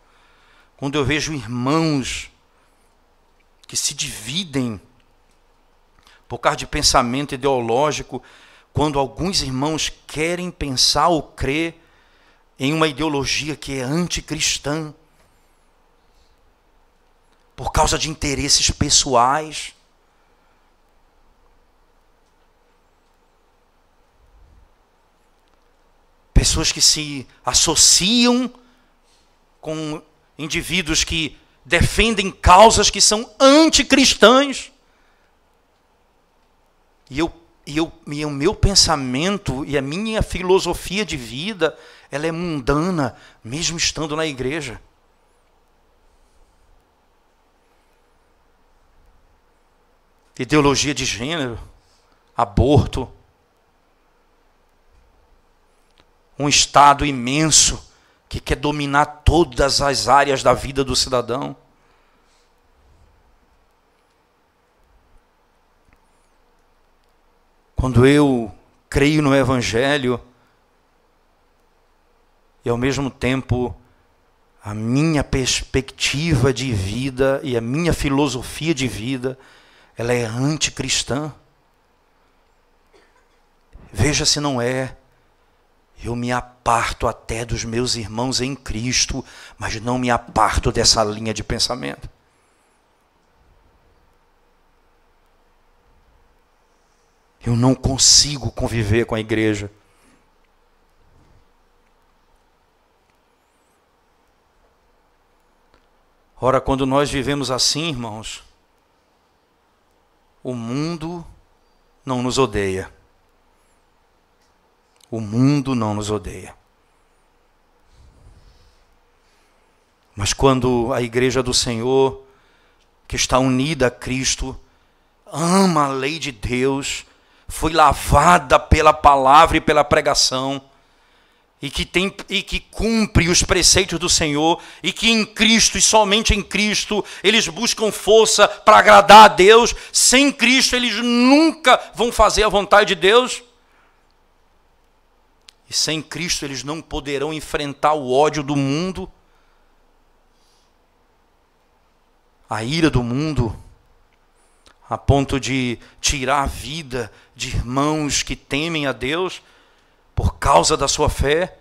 Quando eu vejo irmãos que se dividem por causa de pensamento ideológico, quando alguns irmãos querem pensar ou crer em uma ideologia que é anticristã, por causa de interesses pessoais. Pessoas que se associam com indivíduos que defendem causas que são anticristãs. E o meu pensamento e a minha filosofia de vida, ela é mundana, mesmo estando na igreja. Ideologia de gênero, aborto, um Estado imenso que quer dominar todas as áreas da vida do cidadão. Quando eu creio no Evangelho, e ao mesmo tempo a minha perspectiva de vida e a minha filosofia de vida, ela é anticristã. Veja se não é. Eu me aparto até dos meus irmãos em Cristo, mas não me aparto dessa linha de pensamento. Eu não consigo conviver com a igreja. Ora, quando nós vivemos assim, irmãos, o mundo não nos odeia. O mundo não nos odeia. Mas quando a igreja do Senhor, que está unida a Cristo, ama a lei de Deus, foi lavada pela palavra e pela pregação, e que cumpre os preceitos do Senhor, e que em Cristo e somente em Cristo eles buscam força para agradar a Deus. Sem Cristo eles nunca vão fazer a vontade de Deus. E sem Cristo eles não poderão enfrentar o ódio do mundo, a ira do mundo, a ponto de tirar a vida de irmãos que temem a Deus por causa da sua fé.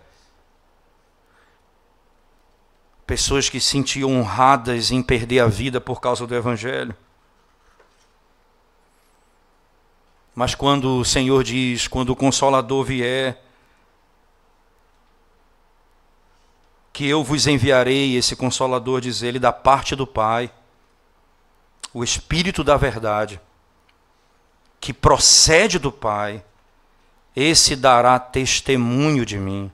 Pessoas que se sentiam honradas em perder a vida por causa do Evangelho. Mas quando o Senhor diz, quando o Consolador vier, que eu vos enviarei, esse Consolador, diz ele, da parte do Pai, o Espírito da verdade, que procede do Pai, esse dará testemunho de mim,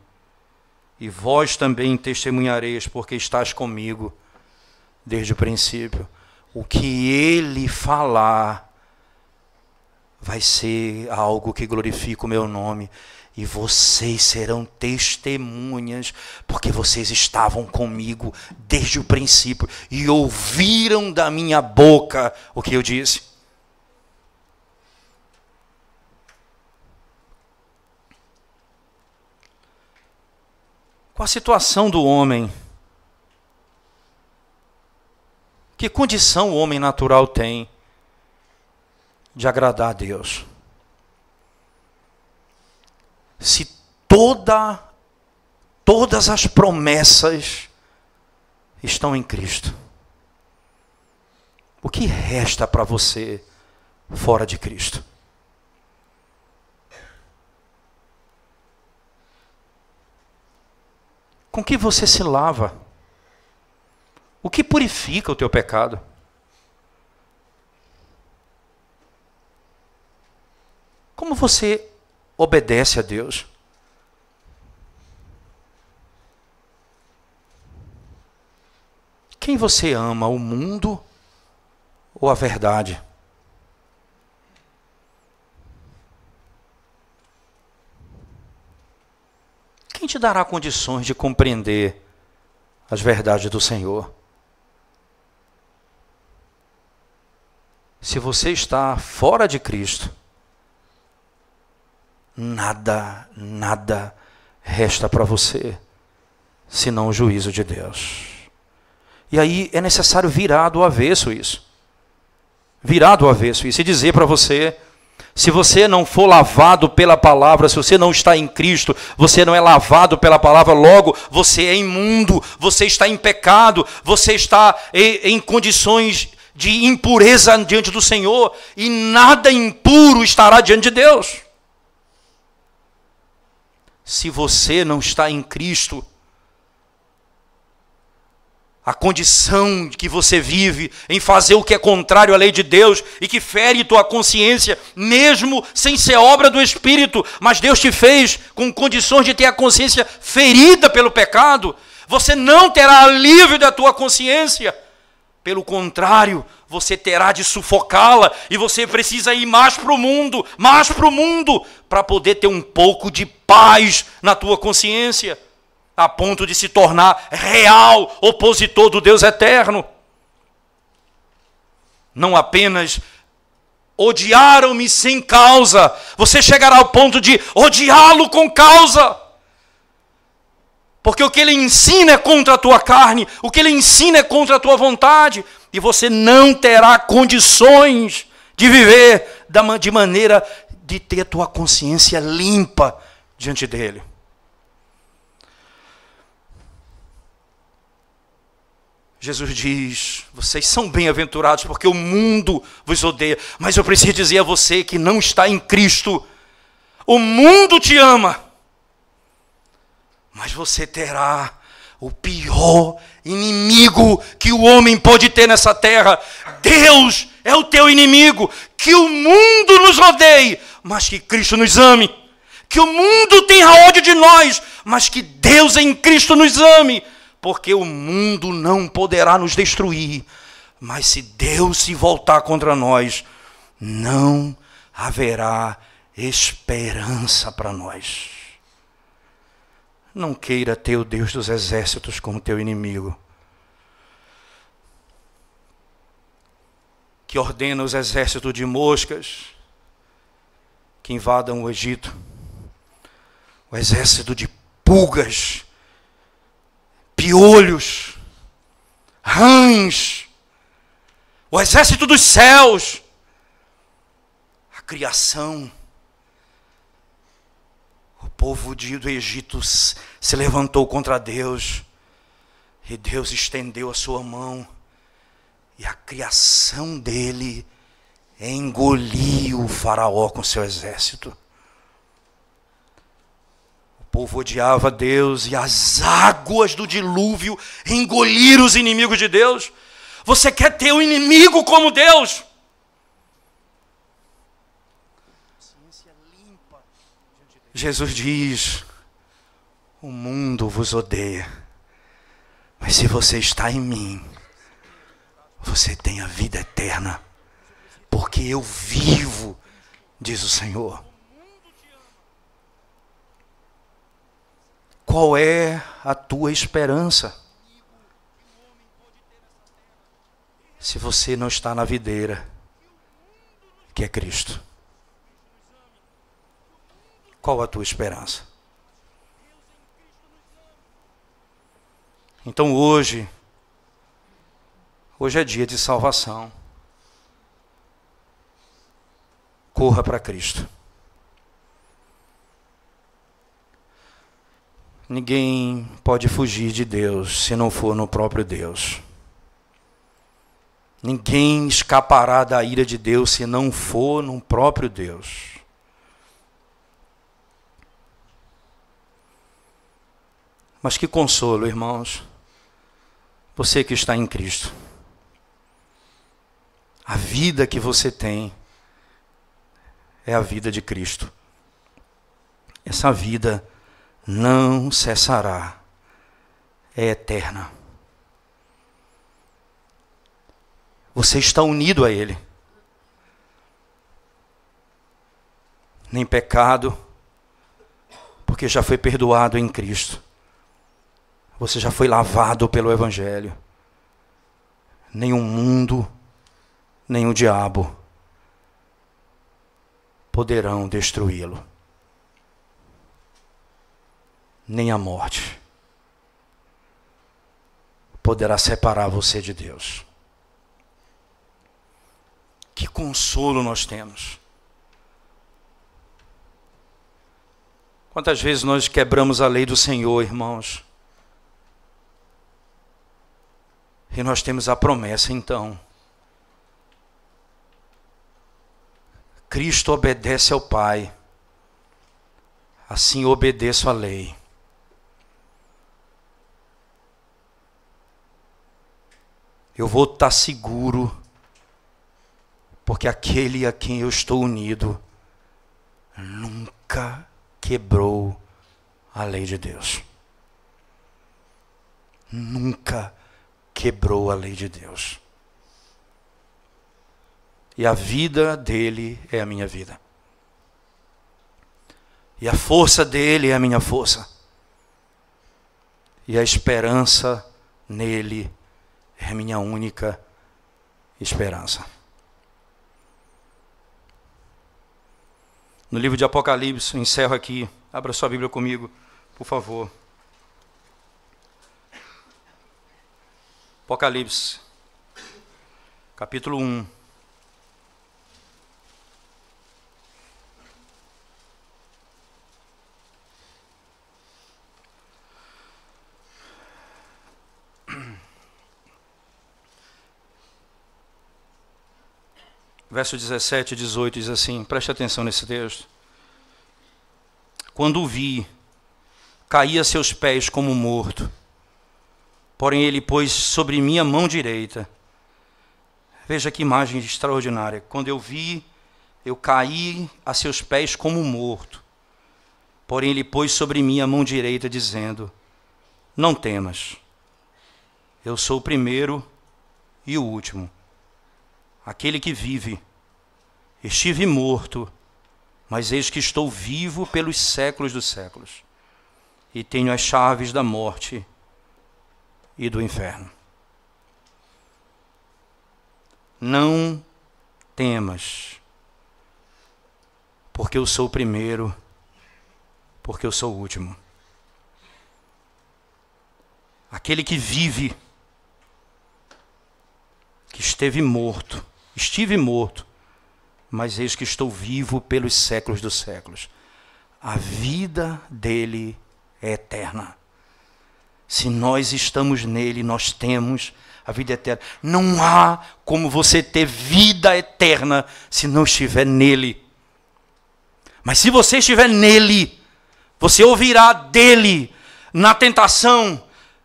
e vós também testemunhareis, porque estás comigo desde o princípio. O que ele falar vai ser algo que glorifica o meu nome, e vocês serão testemunhas, porque vocês estavam comigo desde o princípio e ouviram da minha boca o que eu disse. Qual a situação do homem? Que condição o homem natural tem de agradar a Deus? Se todas as promessas estão em Cristo, o que resta para você fora de Cristo? Com que você se lava? O que purifica o teu pecado? Como você obedece a Deus? Quem você ama, o mundo ou a verdade? Quem te dará condições de compreender as verdades do Senhor? Se você está fora de Cristo, nada resta para você, senão o juízo de Deus. E aí é necessário virar do avesso isso. Virar do avesso isso e dizer para você: se você não for lavado pela palavra, se você não está em Cristo, você não é lavado pela palavra, logo você é imundo, você está em pecado, você está em condições de impureza diante do Senhor, e nada impuro estará diante de Deus. Se você não está em Cristo, a condição que você vive em fazer o que é contrário à lei de Deus e que fere tua consciência, mesmo sem ser obra do Espírito, mas Deus te fez com condições de ter a consciência ferida pelo pecado, você não terá alívio da tua consciência. Pelo contrário, você terá de sufocá-la e você precisa ir mais para o mundo, para poder ter um pouco de paz na tua consciência, a ponto de se tornar real opositor do Deus eterno. Não apenas odiaram-me sem causa, você chegará ao ponto de odiá-lo com causa. Porque o que ele ensina é contra a tua carne, o que ele ensina é contra a tua vontade, e você não terá condições de viver de maneira de ter a tua consciência limpa diante dele. Jesus diz: vocês são bem-aventurados porque o mundo vos odeia, mas eu preciso dizer a você que não está em Cristo, o mundo te ama, mas você terá o pior inimigo que o homem pode ter nessa terra. Deus é o teu inimigo. Que o mundo nos odeie, mas que Cristo nos ame. Que o mundo tenha ódio de nós, mas que Deus em Cristo nos ame. Porque o mundo não poderá nos destruir, mas se Deus se voltar contra nós, não haverá esperança para nós. Não queira ter o Deus dos exércitos como teu inimigo, que ordena os exércitos de moscas que invadam o Egito, o exército de pulgas, piolhos, rãs, o exército dos céus, a criação. O povo do Egito se levantou contra Deus, e Deus estendeu a sua mão, e a criação dele engoliu o faraó com seu exército. O povo odiava Deus, e as águas do dilúvio engoliram os inimigos de Deus. Você quer ter um inimigo como Deus? Jesus diz: o mundo vos odeia, mas se você está em mim, você tem a vida eterna, porque eu vivo, diz o Senhor. Qual é a tua esperança? Se você não está na videira, que é Cristo. Qual a tua esperança? Então hoje é dia de salvação. Corra para Cristo. Ninguém pode fugir de Deus se não for no próprio Deus. Ninguém escapará da ira de Deus se não for no próprio Deus. Mas que consolo, irmãos, você que está em Cristo. A vida que você tem é a vida de Cristo. Essa vida não cessará, é eterna. Você está unido a Ele. Nem pecado, porque já foi perdoado em Cristo. Você já foi lavado pelo Evangelho. Nem o mundo, nem o diabo poderão destruí-lo. Nem a morte poderá separar você de Deus. Que consolo nós temos. Quantas vezes nós quebramos a lei do Senhor, irmãos? E nós temos a promessa, então. Cristo obedece ao Pai. Assim obedeço à lei. Eu vou estar seguro, porque aquele a quem eu estou unido nunca quebrou a lei de Deus. Nunca quebrou a lei de Deus. E a vida dele é a minha vida. E a força dele é a minha força. E a esperança nele é a minha única esperança. No livro de Apocalipse, eu encerro aqui. Abra sua Bíblia comigo, por favor. Apocalipse, capítulo 1. Verso 17 e 18 diz assim, preste atenção nesse texto. Quando o vi, caí a seus pés como morto. Porém ele pôs sobre mim a mão direita. Veja que imagem extraordinária. Quando eu vi, eu caí a seus pés como morto. Porém ele pôs sobre mim a mão direita, dizendo, não temas. Eu sou o primeiro e o último. Aquele que vive. Estive morto, mas eis que estou vivo pelos séculos dos séculos. E tenho as chaves da morte e do inferno. Não temas, porque eu sou o primeiro, porque eu sou o último. Aquele que vive, que estive morto, mas eis que estou vivo pelos séculos dos séculos. A vida dele é eterna. Se nós estamos nele, nós temos a vida eterna. Não há como você ter vida eterna se não estiver nele. Mas se você estiver nele, você ouvirá dele na tentação,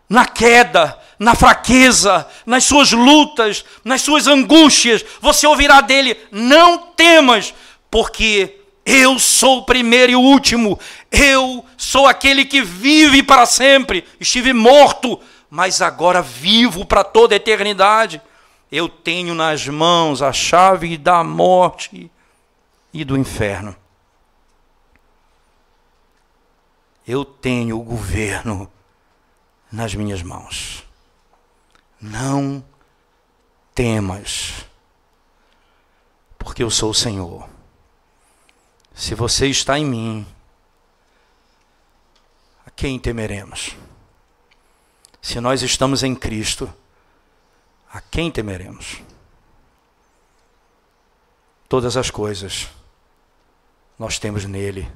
na queda, na fraqueza, nas suas lutas, nas suas angústias. Você ouvirá dele, não temas, porque eu sou o primeiro e o último. Eu sou aquele que vive para sempre. Estive morto, mas agora vivo para toda a eternidade. Eu tenho nas mãos a chave da morte e do inferno. Eu tenho o governo nas minhas mãos. Não temas, porque eu sou o Senhor. Se você está em mim, a quem temeremos? Se nós estamos em Cristo, a quem temeremos? Todas as coisas nós temos nele,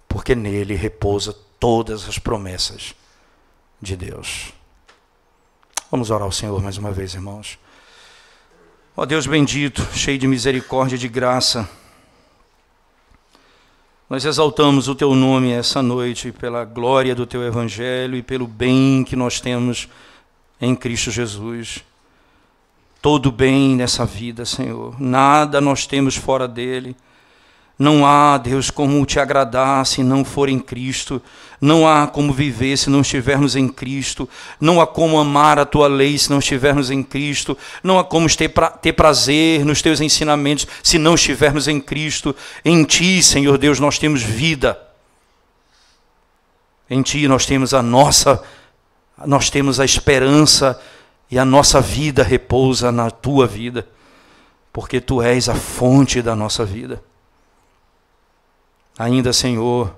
porque nele repousa todas as promessas de Deus. Vamos orar ao Senhor mais uma vez, irmãos. Ó Deus bendito, cheio de misericórdia e de graça, nós exaltamos o Teu nome essa noite pela glória do Teu Evangelho e pelo bem que nós temos em Cristo Jesus. Todo bem nessa vida, Senhor. Nada nós temos fora dele. Não há, Deus, como te agradar se não for em Cristo. Não há como viver se não estivermos em Cristo. Não há como amar a Tua lei se não estivermos em Cristo. Não há como ter prazer nos Teus ensinamentos se não estivermos em Cristo. Em Ti, Senhor Deus, nós temos vida. Em Ti nós temos a esperança e a nossa vida repousa na Tua vida. Porque Tu és a fonte da nossa vida. Ainda, Senhor,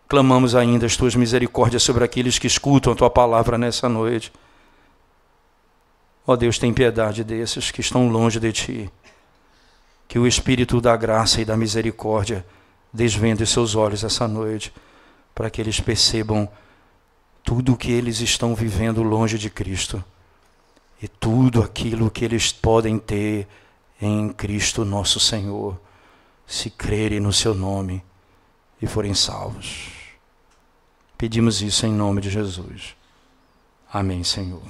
clamamos ainda as Tuas misericórdias sobre aqueles que escutam a Tua palavra nessa noite. Ó Deus, tem piedade desses que estão longe de Ti. Que o Espírito da graça e da misericórdia desvende seus olhos essa noite, para que eles percebam tudo o que eles estão vivendo longe de Cristo e tudo aquilo que eles podem ter em Cristo nosso Senhor, se crerem no Seu nome e forem salvos. Pedimos isso em nome de Jesus. Amém, Senhor.